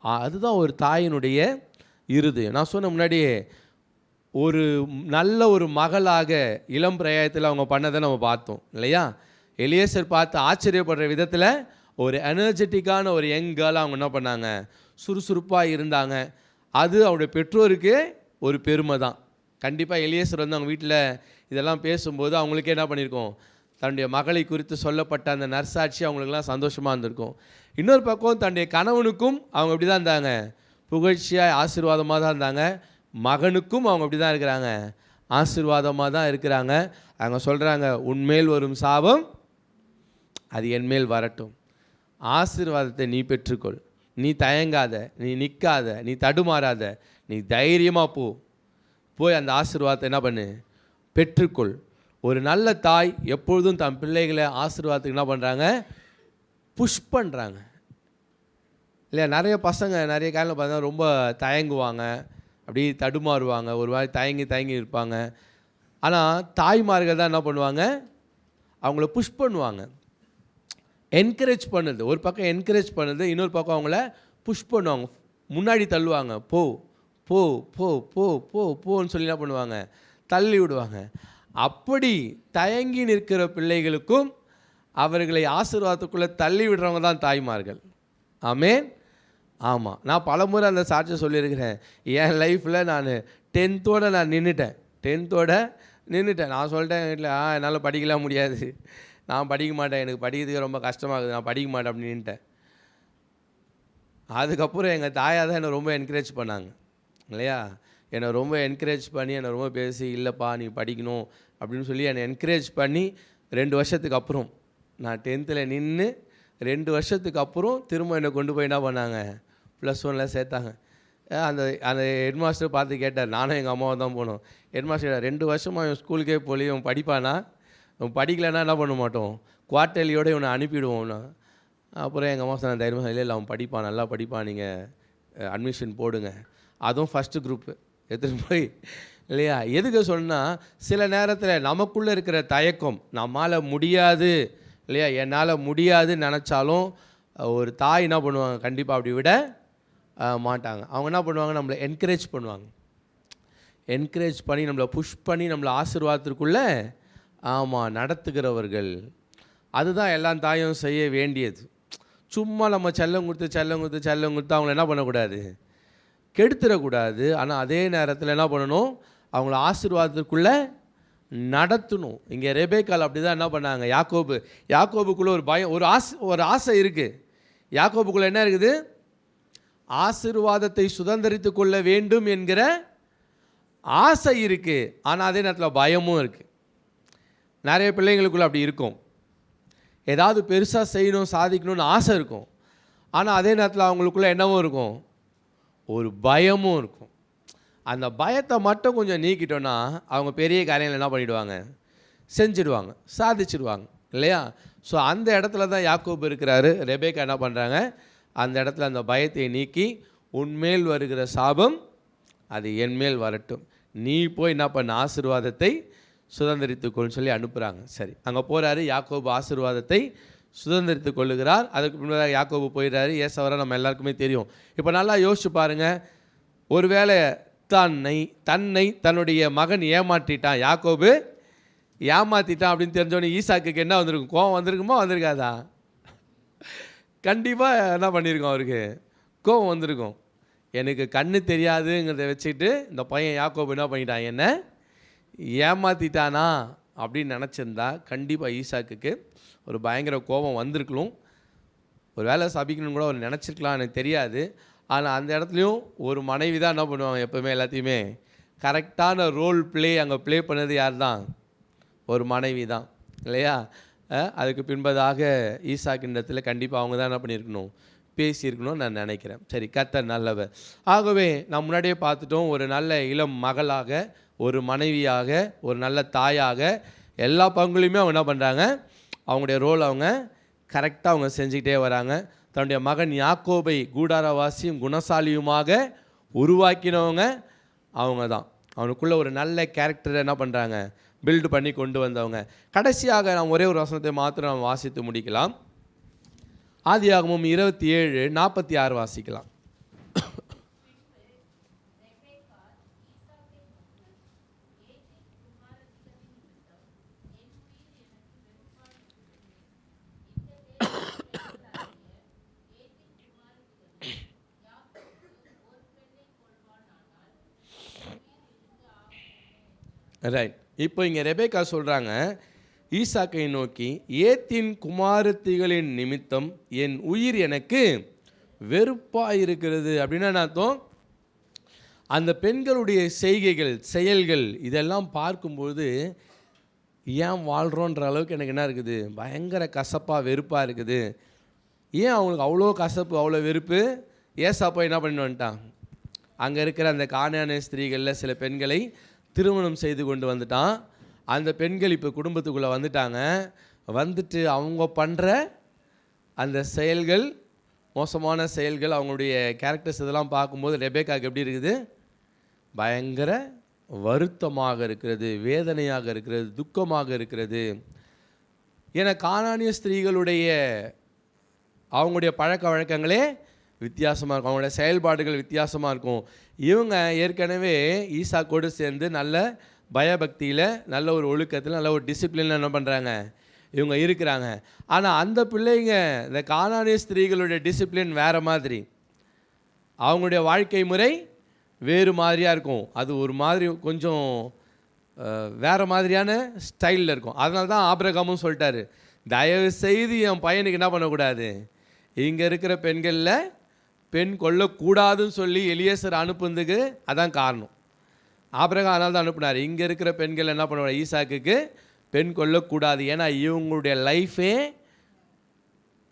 அதுதான் ஒரு தாயினுடைய இருதயம். நான் சொன்ன முன்னாடியே ஒரு நல்ல ஒரு மகளாக இளம் பிரயாயத்தில் அவங்க பண்ணதை நம்ம பார்த்தோம் இல்லையா. எலியேசர் பார்த்து ஆச்சரியப்படுற விதத்தில் ஒரு எனர்ஜெட்டிக்கான ஒரு யங் கேர்ளாக அவங்க என்ன பண்ணாங்க, சுறுசுறுப்பாக இருந்தாங்க. அது அவருடைய பெற்றோருக்கு ஒரு பெருமை தான். கண்டிப்பாக எலியேசர் வந்து அவங்க வீட்டில் இதெல்லாம் பேசும்போது அவங்களுக்கே என்ன பண்ணியிருக்கோம், தன்னுடைய மகளை குறித்து சொல்லப்பட்ட அந்த நற்சாட்சி அவங்களுக்கெல்லாம் சந்தோஷமாக இருந்திருக்கும். இன்னொரு பக்கம் தன்னுடைய கணவனுக்கும் அவங்க அப்படி தான் இருந்தாங்க, புகழ்ச்சியாக ஆசீர்வாதமாக தான் இருந்தாங்க. மகனுக்கும் அவங்க அப்படி தான் இருக்கிறாங்க, ஆசீர்வாதமாக தான் இருக்கிறாங்க. அவங்க சொல்கிறாங்க, உன்மேல் வரும் சாபம் அது என்மேல் வரட்டும், ஆசீர்வாதத்தை நீ பெற்றுக்கொள், நீ தயங்காத, நீ நிற்காத, நீ தடுமாறாத, நீ தைரியமாக போய் அந்த ஆசீர்வாதத்தை என்ன பண்ணு, பெற்றுக்கொள். ஒரு நல்ல தாய் எப்பொழுதும் தன் பிள்ளைகளை ஆசீர்வாதத்துக்கு என்ன பண்ணுறாங்க, புஷ் பண்ணுறாங்க இல்லையா. நிறைய பசங்க நிறைய காலையில் பார்த்தா ரொம்ப தயங்குவாங்க, அப்படி தடுமாறுவாங்க, ஒரு மாதிரி தயங்கி இருப்பாங்க. ஆனால் தாய்மார்கள் தான் என்ன பண்ணுவாங்க, அவங்கள புஷ் பண்ணுவாங்க, என்கரேஜ் பண்ணுது. ஒரு பக்கம் என்கரேஜ் பண்ணுது, இன்னொரு பக்கம் அவங்கள புஷ் பண்ணுவாங்க, முன்னாடி தள்ளுவாங்க. போ போ போ போ போ போன்னு சொல்லி என்ன பண்ணுவாங்க, தள்ளி விடுவாங்க. அப்படி தயங்கி நிற்கிற பிள்ளைகளுக்கும் அவர்களை ஆசீர்வாதத்துக்குள்ளே தள்ளி விடுறவங்க தான் தாய்மார்கள். ஆமென். ஆமாம், நான் பலமுறை அந்த சாட்சியை சொல்லியிருக்கிறேன். என் லைஃப்பில் நான் 10th நான் நின்றுட்டேன். நான் சொல்லிட்டேன் வீட்டில், என்னால் படிக்கலாம் முடியாது, நான் படிக்க மாட்டேன், எனக்கு படிக்கிறதுக்கு ரொம்ப கஷ்டமாகுது, நான் படிக்க மாட்டேன் அப்படின்னு நின்றுட்டேன். அதுக்கப்புறம் எங்கள் தாயாக தான் என்னை ரொம்ப என்கரேஜ் பண்ணாங்க இல்லையா. என்னை ரொம்ப என்கரேஜ் பண்ணி என்னை ரொம்ப பேசி, இல்லைப்பா நீ படிக்கணும் அப்படின்னு சொல்லி என்னை என்கரேஜ் பண்ணி 2 வருஷத்துக்கு அப்புறம் நான் 10th நின்று 2 வருஷத்துக்கு அப்புறம் திரும்ப என்னை கொண்டு போய் என்ன பண்ணாங்க, +1 சேர்த்தாங்க. அந்த அந்த ஹெட் மாஸ்டர் பார்த்து கேட்டார், நானும் எங்கள் அம்மாவை தான் போனோம். ஹெட் மாஸ்டர் 2 வருஷமாக இவன் ஸ்கூலுக்கே போலி, இவன் படிப்பானா, இவன் படிக்கலைன்னா என்ன பண்ண மாட்டோம், குவார்ட்டர்லியோடு இவனை அனுப்பிவிடுவோம்னா. அப்புறம் எங்கள் அம்மா சொன்ன தைரியமாக, இல்லை அவன் படிப்பான், நல்லா படிப்பான், நீங்கள் அட்மிஷன் போடுங்க, அதுவும் ஃபஸ்ட்டு குரூப்பு எடுத்துகிட்டு போய் இல்லையா. எதுக்கு சொன்னால், சில நேரத்தில் நமக்குள்ளே இருக்கிற தயக்கம், நம்மால் முடியாது இல்லையா, என்னால் முடியாதுன்னு நினச்சாலும் ஒரு தாய் என்ன பண்ணுவாங்க, கண்டிப்பாக அப்படி விட மாட்டாங்க. அவங்க என்ன பண்ணுவாங்க, நம்மளை என்கரேஜ் பண்ணுவாங்க, என்கரேஜ் பண்ணி நம்மளை புஷ் பண்ணி நம்மளை ஆசீர்வாதத்திற்குள்ளே நடத்துகிறவர்கள். அதுதான் எல்லா தாயும் செய்ய வேண்டியது. சும்மா நம்ம செல்லம் கொடுத்து அவங்கள என்ன பண்ணக்கூடாது, கெடுத்துடக்கூடாது. ஆனால் அதே நேரத்தில் என்ன பண்ணணும், அவங்கள ஆசீர்வாதத்துக்குள்ளே நடத்தணும். இங்கே ரெபேக்கால் அப்படி தான் என்ன பண்ணாங்க, யாக்கோபுக்குள்ளே ஒரு பயம், ஒரு ஆசை இருக்குது. யாக்கோபுக்குள்ளே என்ன இருக்குது, ஆசீர்வாதத்தை சுதந்திரித்து கொள்ள வேண்டும் என்கிற ஆசை இருக்குது. ஆனால் அதே நேரத்தில் பயமும் இருக்குது. நிறைய பிள்ளைங்களுக்குள்ளே அப்படி இருக்கும், ஏதாவது பெருசாக செய்யணும் சாதிக்கணும்னு ஆசை இருக்கும். ஆனால் அதே நேரத்தில் அவங்களுக்குள்ளே என்னவும் இருக்கும், ஒரு பயமும் இருக்கும். அந்த பயத்தை மட்டும் கொஞ்சம் நீக்கிட்டோன்னா அவங்க பெரிய காரியங்கள் என்ன பண்ணிவிடுவாங்க, செஞ்சிடுவாங்க, சாதிச்சிடுவாங்க இல்லையா. ஸோ அந்த இடத்துல தான் யாக்கோபு இருக்கிறாரு. ரெபேக்கா என்ன பண்ணுறாங்க, அந்த இடத்துல அந்த பயத்தை நீக்கி, உன்மேல் வருகிற சாபம் அது என்மேல் வரட்டும், நீ போய் என்ன பண்ண, ஆசீர்வாதத்தை சுதந்திரித்துக்கொள்னு சொல்லி அனுப்புகிறாங்க. சரி, அங்கே போகிறாரு, யாக்கோபு ஆசீர்வாதத்தை சுதந்திரித்து கொள்ளுகிறார். அதுக்கு முன்னதாக யாக்கோபு போயிடுறாரு. ஏசாவரை நம்ம எல்லாருக்குமே தெரியும். இப்போ நல்லா யோசிச்சு பாருங்கள், ஒருவேளை தன்னை தன்னுடைய மகன் ஏமாற்றிட்டான், யாக்கோபு ஏமாற்றிட்டான் அப்படின்னு தெரிஞ்சோடனே ஈசாக்குக்கு என்ன வந்திருக்கும், கோவம் வந்திருக்குமா, வந்திருக்காதா? கண்டிப்பாக என்ன பண்ணியிருக்கோம், அவருக்கு கோவம் வந்திருக்கும். எனக்கு கண்ணு தெரியாதுங்கிறத வச்சுக்கிட்டு இந்த பையன் யாக்கோபு என்ன பண்ணிட்டான், என்ன ஏமாற்றிட்டானா அப்படின்னு நினச்சிருந்தா கண்டிப்பாக ஈசாக்குக்கு ஒரு பயங்கர கோபம் வந்திருக்கணும். ஒரு வேலை சபிக்கணும்னு கூட அவர் நினச்சிருக்கலாம், எனக்கு தெரியாது. ஆனால் அந்த இடத்துலையும் ஒரு மனைவி தான் என்ன பண்ணுவாங்க, எப்போவுமே எல்லாத்தையுமே கரெக்டான ரோல் அங்கே ப்ளே பண்ணது யார் தான், ஒரு மனைவி தான் இல்லையா. அதுக்கு பின்பதாக ஈசாக்கின் இடத்துல கண்டிப்பாக அவங்க தான் என்ன பண்ணியிருக்கணும், பேசியிருக்கணும்னு நான் நினைக்கிறேன். சரி, கர்த்தர் நல்லவர். ஆகவே நான் முன்னாடியே பார்த்துட்டோம், ஒரு நல்ல இளம் மகளாக, ஒரு மனைவியாக, ஒரு நல்ல தாயாக, எல்லா பங்குலையுமே அவங்க என்ன பண்ணுறாங்க, அவங்களுடைய ரோல் அவங்க கரெக்டாக அவங்க செஞ்சுக்கிட்டே வராங்க. தன்னுடைய மகன் யாக்கோபை கூடாரவாசியும் குணசாலியுமாக உருவாக்கினவங்க அவங்க தான். அவனுக்குள்ளே ஒரு நல்ல கேரக்டரை என்ன பண்ணுறாங்க, பில்டு பண்ணி கொண்டு வந்தவங்க. கடைசியாக நாம் ஒரே ஒரு வசனத்தை மாத்திரம் நாம் வாசித்து முடிக்கலாம். ஆதியாகமம் 27:46 வாசிக்கலாம். ரைட். இப்போ இங்கே ரெபேக்கா சொல்கிறாங்க, ஈசாக்கை நோக்கி, ஏத்தின் குமாரத்திகளின் நிமித்தம் என் உயிர் எனக்கு வெறுப்பாக இருக்கிறது. அப்படின்னா என்ன அர்த்தம்? அந்த பெண்களுடைய செய்கைகள், செயல்கள் இதெல்லாம் பார்க்கும்போது ஏன் வாழ்கிறோன்ற அளவுக்கு எனக்கு என்ன இருக்குது, பயங்கர கசப்பாக வெறுப்பாக இருக்குது. ஏன் அவங்களுக்கு அவ்வளோ கசப்பு, அவ்வளோ வெறுப்பு? ஏசாப்பா என்ன பண்ணி வந்துட்டான், அங்கே இருக்கிற அந்த கானானிய ஸ்திரீகளில் சில பெண்களை திருமணம் செய்து கொண்டு வந்துட்டான். அந்த பெண்கள் இப்போ குடும்பத்துக்குள்ளே வந்துட்டாங்க. வந்துட்டு அவங்க பண்ணுற அந்த செயல்கள், மோசமான செயல்கள், அவங்களுடைய கேரக்டர்ஸ் இதெல்லாம் பார்க்கும்போது ரெபேக்காவுக்கு எப்படி இருக்குது, பயங்கர வருத்தமாக இருக்கிறது, வேதனையாக இருக்கிறது, துக்கமாக இருக்கிறது. ஏன்னா கானானிய ஸ்திரீகளுடைய அவங்களுடைய பழக்க வழக்கங்களே வித்தியாசமாக இருக்கும், அவங்களுடைய செயல்பாடுகள் வித்தியாசமாக இருக்கும். இவங்க ஏற்கனவே ஈசாக்கோடு சேர்ந்து நல்ல பயபக்தியில், நல்ல ஒரு ஒழுக்கத்தில், நல்ல ஒரு டிசிப்ளினில் என்ன பண்ணுறாங்க, இவங்க இருக்கிறாங்க. ஆனால் அந்த பிள்ளைங்க, இந்த கானானிய ஸ்திரீகளுடைய டிசிப்ளின் வேறு மாதிரி, அவங்களுடைய வாழ்க்கை முறை வேறு மாதிரியாக இருக்கும். அது ஒரு மாதிரி கொஞ்சம் வேறு மாதிரியான ஸ்டைலில் இருக்கும். அதனால தான் ஆபிரகாமும் சொல்லிட்டாரு, தயவு செய்து என் பையனுக்கு என்ன பண்ணக்கூடாது, இங்கே இருக்கிற பெண்களில் பெண் கொள்ளக்கூடாதுன்னு சொல்லி எலியேசர் அனுப்புனதுக்கு அதான் காரணம். ஆபிரகாம் அதனால தான் அனுப்புனார், இங்கே இருக்கிற பெண்கள் என்ன பண்ணுவாங்க, ஈசாக்குக்கு பெண் கொள்ளக்கூடாது, ஏன்னா இவங்களுடைய லைஃபே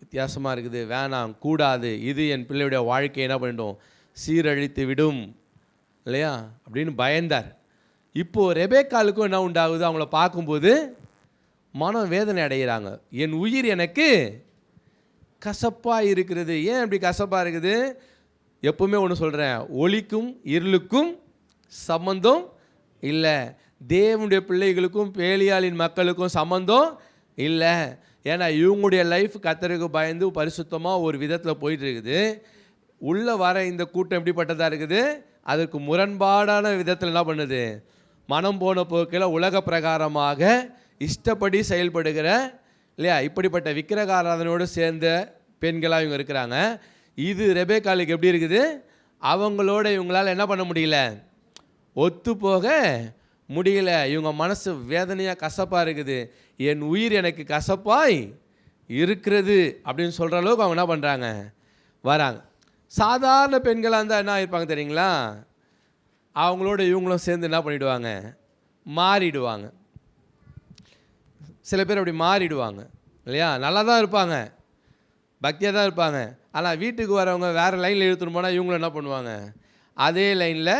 வித்தியாசமாக இருக்குது, வேணாம், கூடாது, இது என் பிள்ளையுடைய வாழ்க்கையை என்ன பண்ணிடும், சீரழித்து விடும் இல்லையா அப்படின்னு பயந்தார். இப்போது ரெபேக்காலுக்கும் என்ன உண்டாகுது, அவங்கள பார்க்கும்போது மனம் வேதனை அடைகிறாங்க. என் உயிர் எனக்கு கசப்பாக இருக்கிறது. ஏன் இப்படி கசப்பாக இருக்குது? எப்பவுமே ஒன்று சொல்கிறேன், ஒளிக்கும் இருளுக்கும் சம்பந்தம் இல்லை. தேவனுடைய பிள்ளைகளுக்கும் பேலியாளின் மக்களுக்கும் சம்பந்தம் இல்லை. ஏன்னா இவங்களுடைய லைஃப் கர்த்தருக்கு பயந்து பரிசுத்தமாக ஒரு விதத்தில் போயிட்டு இருக்குது. உள்ளே வர இந்த கூட்டம் எப்படிப்பட்டதாக இருக்குது, அதற்கு முரண்பாடான விதத்தில் என்ன பண்ணுது, மனம் போன போக்கில் உலக பிரகாரமாக இஷ்டப்படி செயல்படுகிற இல்லையா, இப்படிப்பட்ட விக்கிரக ஆராதனையோடு சேர்ந்த பெண்களாக இவங்க இருக்கிறாங்க. இது ரெபேக்காலுக்கு எப்படி இருக்குது, அவங்களோட இவங்களால் என்ன பண்ண முடியல, ஒத்து போக முடியல. இவங்க மனசு வேதனையாக கசப்பாக இருக்குது. என் உயிர் எனக்கு கசப்பாய் இருக்கிறது அப்படின்னு சொல்கிற அளவுக்கு அவங்க என்ன பண்ணுறாங்க, வராங்க. சாதாரண பெண்களாக இருந்தால் என்ன ஆகிருப்பாங்க தெரியுங்களா, அவங்களோட இவங்களும் சேர்ந்து என்ன பண்ணிவிடுவாங்க, மாறிடுவாங்க. சில பேர் அப்படி மாறிடுவாங்க இல்லையா, நல்லா தான் இருப்பாங்க, பக்தியாக தான் இருப்பாங்க. ஆனால் வீட்டுக்கு வரவங்க வேறு லைனில் இழுத்துன்னு போனால் இவங்களும் என்ன பண்ணுவாங்க, அதே லைனில்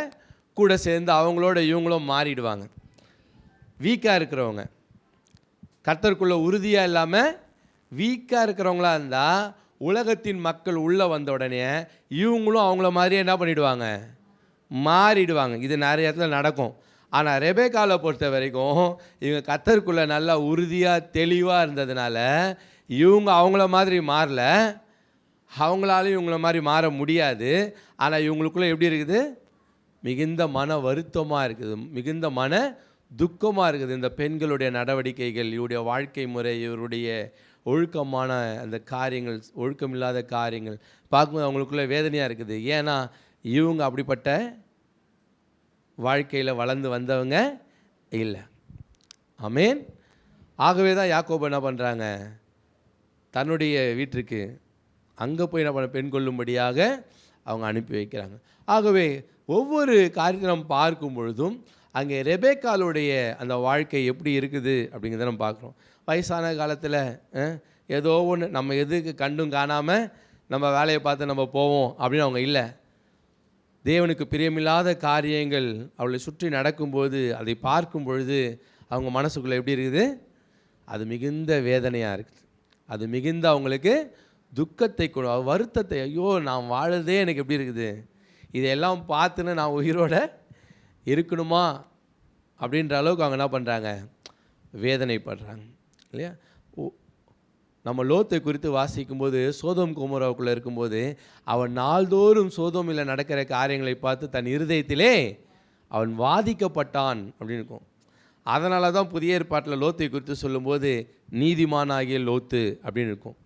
கூட சேர்ந்து அவங்களோட இவங்களும் மாறிடுவாங்க. வீக்காக இருக்கிறவங்க, கர்த்தருக்குள்ள உறுதியாக இல்லாமல் வீக்காக இருக்கிறவங்களா இருந்தால் உலகத்தின் மக்கள் உள்ளே வந்த உடனே இவங்களும் அவங்கள மாதிரியே என்ன பண்ணிவிடுவாங்க, மாறிடுவாங்க. இது நிறைய இடத்துல நடக்கும். ஆனால் ரெபேக்காவை பொறுத்த வரைக்கும் இவங்க கர்த்தருக்குள்ளே நல்லா உறுதியாக தெளிவாக இருந்ததுனால இவங்க அவங்கள மாதிரி மாறல, அவங்களாலையும் இவங்கள மாதிரி மாற முடியாது. ஆனால் இவங்களுக்குள்ளே எப்படி இருக்குது, மிகுந்த மன வருத்தமாக இருக்குது, மிகுந்த மன துக்கமாக இருக்குது. இந்த பெண்களுடைய நடவடிக்கைகள், இவருடைய வாழ்க்கை முறை, இவருடைய ஒழுக்கமான அந்த காரியங்கள், ஒழுக்கமில்லாத காரியங்கள் பார்க்கும்போது அவங்களுக்குள்ள வேதனையாக இருக்குது. ஏன்னா இவங்க அப்படிப்பட்ட வாழ்க்கையில் வளர்ந்து வந்தவங்க இல்லை. ஆமேன். ஆகவே தான் யாக்கோபு என்ன பண்ணுறாங்க, தன்னுடைய வீட்டிற்கு அங்கே போய் என்ன பண்ண, பெண் கொள்ளும்படியாக அவங்க அனுப்பி வைக்கிறாங்க. ஆகவே ஒவ்வொரு காரியத்தை நம்ம பார்க்கும் பொழுதும் அங்கே ரெபேக்காலுடைய அந்த வாழ்க்கை எப்படி இருக்குது அப்படிங்கிறத நம்ம பார்க்குறோம். வயசான காலத்தில் ஏதோ ஒன்று நம்ம எதுக்கு கண்டும் காணாமல் நம்ம வேலையை பார்த்து நம்ம போவோம் அப்படின்னு அவங்க இல்லை. தேவனுக்கு பிரியமில்லாத காரியங்கள் அவளை சுற்றி நடக்கும்போது அதை பார்க்கும் பொழுது அவங்க மனசுக்குள்ளே எப்படி இருக்குது, அது மிகுந்த வேதனையாக இருக்குது, அது மிகுந்த அவங்களுக்கு துக்கத்தை, வருத்தத்தை, ஐயோ நான் வாழதே எனக்கு எப்படி இருக்குது, இதையெல்லாம் பார்த்துன்னு நான் உயிரோட இருக்கணுமா அப்படின்ற அளவுக்கு அவங்க என்ன பண்ணுறாங்க, வேதனைப்படுறாங்க இல்லையா. நம்ம லோத்தை குறித்து வாசிக்கும்போது சோதோம் கோமோராவுக்குள்ளே இருக்கும்போது அவன் நாள்தோறும் சோதோமில் நடக்கிற காரியங்களை பார்த்து தன் இருதயத்திலே அவன் வாதிக்கப்பட்டான் அப்படின்னு இருக்கும். அதனால தான் புதிய ஏற்பாட்டில் லோத்தை குறித்து சொல்லும்போது நீதிமானாகிய லோத்து அப்படின்னு இருக்கும்.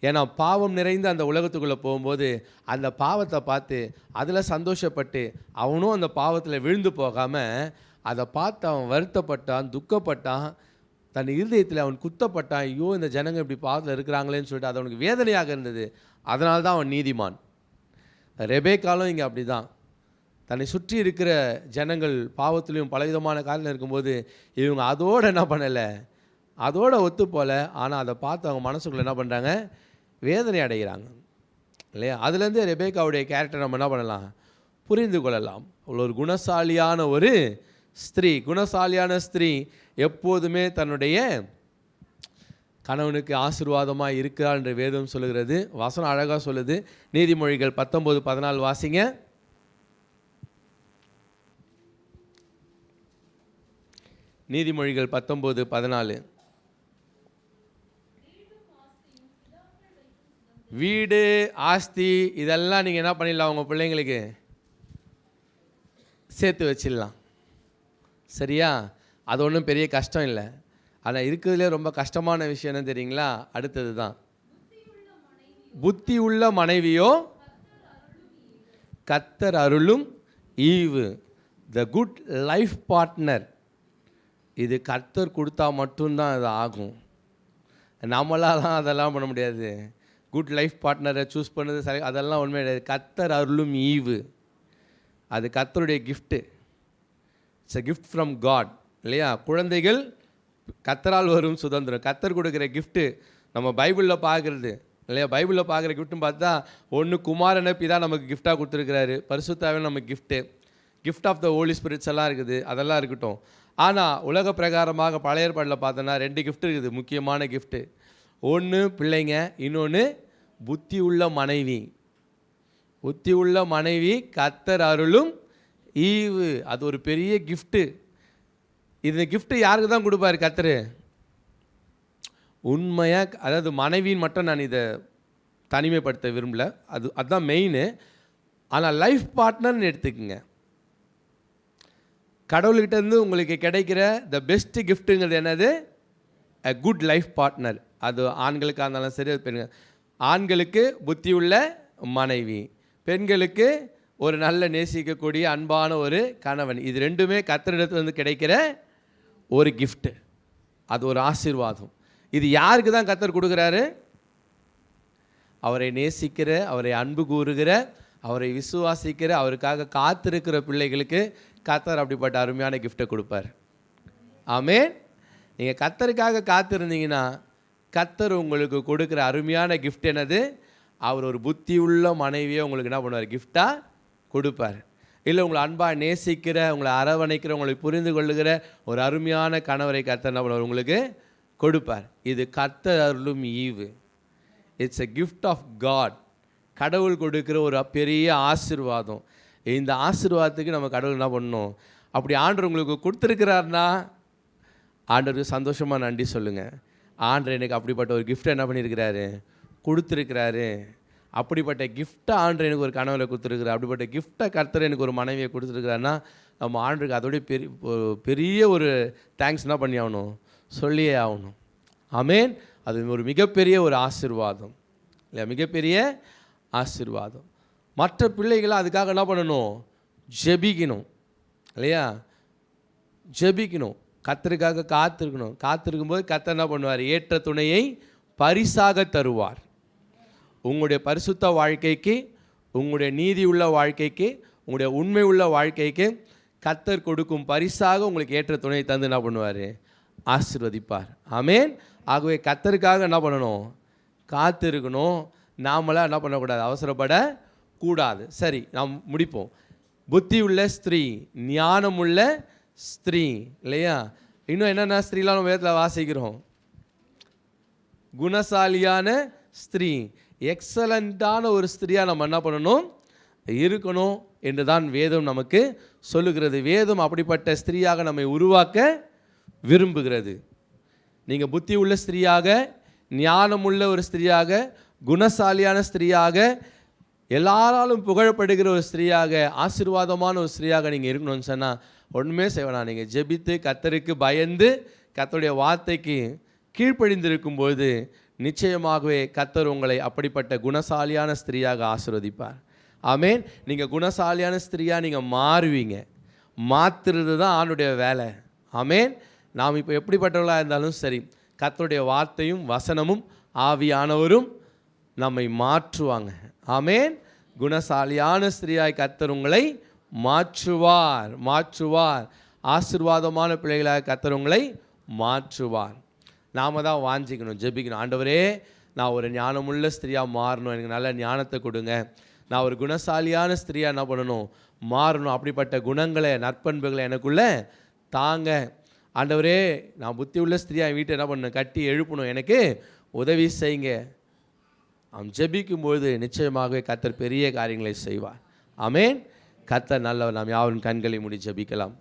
ஏன்னா பாவம் நிறைந்த அந்த உலகத்துக்குள்ளே போகும்போது அந்த பாவத்தை பார்த்து அதில் சந்தோஷப்பட்டு அவனும் அந்த பாவத்தில் விழுந்து போகாமல் அதை பார்த்து அவன் வருத்தப்பட்டான், துக்கப்பட்டான், தன் இருதயத்தில் அவன் குத்தப்பட்டான். ஐயோ, இந்த ஜனங்கள் இப்படி பாவத்தில் இருக்கிறாங்களேன்னு சொல்லிட்டு அது அவனுக்கு வேதனையாக இருந்தது. அதனால தான் அவன் நீதிமான். ரெபேக்காலும் இங்கே அப்படி தான். தன்னை சுற்றி இருக்கிற ஜனங்கள் பாவத்திலையும் பலவிதமான காரியத்தில் இருக்கும்போது இவங்க அதோடு என்ன பண்ணலை, அதோட ஒத்து போல. ஆனால் அதை பார்த்து அவங்க மனசுக்குள்ளே என்ன பண்ணுறாங்க, வேதனை அடைகிறாங்க இல்லையா? அதுலேருந்து ரெபேக்காவுடைய கேரக்டர் நம்ம என்ன பண்ணலாம், புரிந்து கொள்ளலாம். ஒரு குணசாலியான ஒரு ஸ்திரீ, குணசாலியான ஸ்திரீ எப்போதுமே தன்னுடைய கணவனுக்கு ஆசீர்வாதமாக இருக்கிறாள் என்று வேதம் சொல்லுகிறது. வசனம் அழகாக சொல்லுது. நீதிமொழிகள் 19:14 வாசிங்க. நீதிமொழிகள் 19:14. வீடு, ஆஸ்தி இதெல்லாம் நீங்கள் என்ன பண்ணிடலாம், உங்கள் பிள்ளைங்களுக்கு சேர்த்து வச்சிடலாம். சரியா? அது ஒன்றும் பெரிய கஷ்டம் இல்லை. ஆனால் இருக்கிறதுலே ரொம்ப கஷ்டமான விஷயம் என்ன தெரியுங்களா? அடுத்தது தான், புத்தி உள்ள மனைவியோ கர்த்தர் அருளும் ஈவு. த குட் லைஃப் பார்ட்னர், இது கர்த்தர் கொடுத்தா மட்டும்தான் அது ஆகும். நம்மளாலாம் அதெல்லாம் பண்ண முடியாது. குட் லைஃப் பார்ட்னரை சூஸ் பண்ணது சரி, அதெல்லாம் உண்மை கிடையாது. கர்த்தர் அருளும் ஈவு, அது கர்த்தருடைய gift. It's a gift from God இல்லையா? குழந்தைகள் கர்த்தரால் வரும் சுதந்திரம், கர்த்தர் கொடுக்குற கிஃப்ட்டு. நம்ம பைபிளில் பார்க்குறது இல்லையா? பைபிளில் பார்க்குற கிஃப்ட்டுன்னு பார்த்தா ஒன்று குமாரனை பிதா நமக்கு கிஃப்டாக கொடுத்துருக்கிறாரு, பரிசுத்தாவே நமக்கு gift, gift of the holy spirits எல்லாம் இருக்குது, அதெல்லாம் இருக்கட்டும். ஆனால் உலக பிரகாரமாக பழைய ஏற்பாட்டில் பார்த்தோன்னா 2 கிஃப்ட் இருக்குது, முக்கியமான கிஃப்ட்டு. ஒன்று பிள்ளைங்க, இன்னொன்று புத்தி உள்ள மனைவி. புத்தி உள்ள மனைவி கர்த்தர் அருளும் ஈவு, அது ஒரு பெரிய கிஃப்ட்டு. இந்த கிஃப்ட்டு யாருக்கு தான் கொடுப்பாரு கர்த்தர்? உண்மையாக, அதாவது மனைவின்னு மட்டும் நான் இதை தனிமைப்படுத்த விரும்பல, அதுதான் மெயின். ஆனால் லைஃப் பார்ட்னர்னு எடுத்துக்கங்க. கடவுள்கிட்டேருந்து உங்களுக்கு கிடைக்கிற த பெஸ்ட்டு கிஃப்ட்டுங்கிறது என்னது? A good life partner. அது ஆண்களுக்காக இருந்தாலும் சரி, பெண்கள். ஆண்களுக்கு புத்தியுள்ள மனைவி, பெண்களுக்கு ஒரு நல்ல நேசிக்கக்கூடிய அன்பான ஒரு கணவன். இது ரெண்டுமே கர்த்தரிடத்துலேருந்து கிடைக்கிற ஒரு கிஃப்ட்டு, அது ஒரு ஆசீர்வாதம். இது யாருக்கு தான் கர்த்தர் கொடுக்குறாரு? அவரை நேசிக்கிற, அவரை அன்பு கூறுகிற, அவரை விசுவாசிக்கிற, அவருக்காக காத்திருக்கிற பிள்ளைகளுக்கு கர்த்தர் அப்படிப்பட்ட அருமையான கிஃப்ட்டை கொடுப்பார். ஆமென். நீங்கள் கர்த்தருக்காக காத்திருந்தீங்கன்னா கர்த்தர் உங்களுக்கு கொடுக்குற அருமையான கிஃப்ட் என்னது? அவர் ஒரு புத்தி உள்ள மனைவியை உங்களுக்கு என்ன பண்ணுவார்? கிஃப்டாக கொடுப்பார். இல்லை உங்களை அன்பாக நேசிக்கிற, உங்களை அரவணைக்கிற, உங்களை புரிந்து கொள்ளுகிற ஒரு அருமையான கணவரை கர்த்தர் என்ன பண்ணுவார்? உங்களுக்கு கொடுப்பார். இது கர்த்தர் அருளும் ஈவு. It's a gift of God. கடவுள் கொடுக்குற ஒரு பெரிய ஆசீர்வாதம். இந்த ஆசீர்வாதத்துக்கு நம்ம கடவுள் என்ன பண்ணணும்? அப்படி ஆண்டவர் உங்களுக்கு கொடுத்துருக்கிறாருன்னா ஆண்டவருக்கு சந்தோஷமாக நன்றி சொல்லுங்கள். ஆண்டவர் எனக்கு அப்படிப்பட்ட ஒரு கிஃப்ட்டை என்ன பண்ணியிருக்கிறாரு? கொடுத்துருக்கிறாரு. அப்படிப்பட்ட கிஃப்ட்டை ஆண்டவர் எனக்கு ஒரு கனவுல கொடுத்துருக்குறாரு. அப்படிப்பட்ட கிஃப்ட்டை கர்த்தர் எனக்கு ஒரு மனைவியை கொடுத்துருக்குறாருன்னா நம்ம ஆண்டருக்கு அதோடைய பெரிய ஒரு தேங்க்ஸ் என்ன பண்ணி ஆகணும்? சொல்லியே ஆகணும். ஆமென். அது ஒரு மிகப்பெரிய ஒரு ஆசீர்வாதம் இல்லையா? மிகப்பெரிய ஆசீர்வாதம். மற்ற பிள்ளைகளை அதுக்காக என்ன பண்ணணும்? ஜெபிக்கணும் இல்லையா? ஜெபிக்கணும், கர்த்தருக்காக காத்திருக்கணும். காத்திருக்கும்போது கர்த்தர் என்ன பண்ணுவார்? ஏற்ற துணையை பரிசாக தருவார். உங்களுடைய பரிசுத்த வாழ்க்கைக்கு, உங்களுடைய நீதி உள்ள வாழ்க்கைக்கு, உங்களுடைய உண்மை உள்ள வாழ்க்கைக்கு கர்த்தர் கொடுக்கும் பரிசாக உங்களுக்கு ஏற்ற துணை தந்து என்ன பண்ணுவார்? ஆசீர்வதிப்பார். ஆமென். ஆகவே கர்த்தருக்காக என்ன பண்ணணும்? காத்திருக்கணும். நாமளாக என்ன பண்ணக்கூடாது? அவசரப்படக்கூடாது. சரி, நாம் முடிப்போம். புத்தி உள்ள ஸ்திரீ, ஞானமுள்ள ஸ்திரீ இல்லையா? இன்னும் என்னென்ன ஸ்திரீலாம் நம்ம வேதத்தில் வாசிக்கிறோம்? குணசாலியான ஸ்திரீ, எக்ஸலண்ட்டான ஒரு ஸ்திரீயாக நம்ம என்ன பண்ணணும்? இருக்கணும் என்று தான் வேதம் நமக்கு சொல்லுகிறது. வேதம் அப்படிப்பட்ட ஸ்திரீயாக நம்மை உருவாக்க விரும்புகிறது. நீங்கள் புத்தி உள்ள ஸ்திரீயாக, ஞானமுள்ள ஒரு ஸ்திரீயாக, குணசாலியான ஸ்திரீயாக, எல்லாராலும் புகழப்படுகிற ஒரு ஸ்திரீயாக, ஆசீர்வாதமான ஒரு ஸ்திரீயாக நீங்கள் இருக்கணும்னு சொன்னால் ஒன்றுமே செய்வேனா? நீங்கள் ஜெபித்து கர்த்தருக்கு பயந்து கர்த்தருடைய வார்த்தைக்கு கீழ்ப்படிந்திருக்கும்போது நிச்சயமாகவே கர்த்தர் உங்களை அப்படிப்பட்ட குணசாலியான ஸ்திரீயாக ஆசீர்வதிப்பார். ஆமென். நீங்கள் குணசாலியான ஸ்திரீயாக நீங்கள் மாறுவீங்க. மாற்றுறது தான் ஆணுடைய வேலை. ஆமேன். நாம் இப்போ எப்படிப்பட்டவர்களாக இருந்தாலும் சரி, கர்த்தருடைய வார்த்தையும் வசனமும் ஆவியானவரும் நம்மை மாற்றுவாங்க. ஆமேன். குணசாலியான ஸ்திரீயாய் கர்த்தர் உங்களை மாற்றுவார். ஆசீர்வாதமான பிள்ளைகளாக கர்த்தர் உங்களை மாற்றுவார். நாம் தான் வாஞ்சிக்கணும், ஜெபிக்கணும். ஆண்டவரே, நான் ஒரு ஞானமுள்ள ஸ்திரியாக மாறணும், எனக்கு நல்ல ஞானத்தை கொடுங்க. நான் ஒரு குணசாலியான ஸ்திரியாக என்ன பண்ணணும், மாறணும். அப்படிப்பட்ட குணங்களை, நற்பண்புகளை எனக்குள்ளே தாங்க. ஆண்டவரே, நான் புத்தி உள்ள ஸ்திரியாக வீட்டை என்ன பண்ணணும், கட்டி எழுப்பணும், எனக்கு உதவி செய்யுங்க. அவன் ஜெபிக்கும்போது நிச்சயமாகவே கர்த்தர் பெரிய காரியங்களை செய்வார். ஆமேன். கர்த்தர் நல்லவர். நாம் யாவரும் கண்களை மூடி ஜெபிக்கலாம்.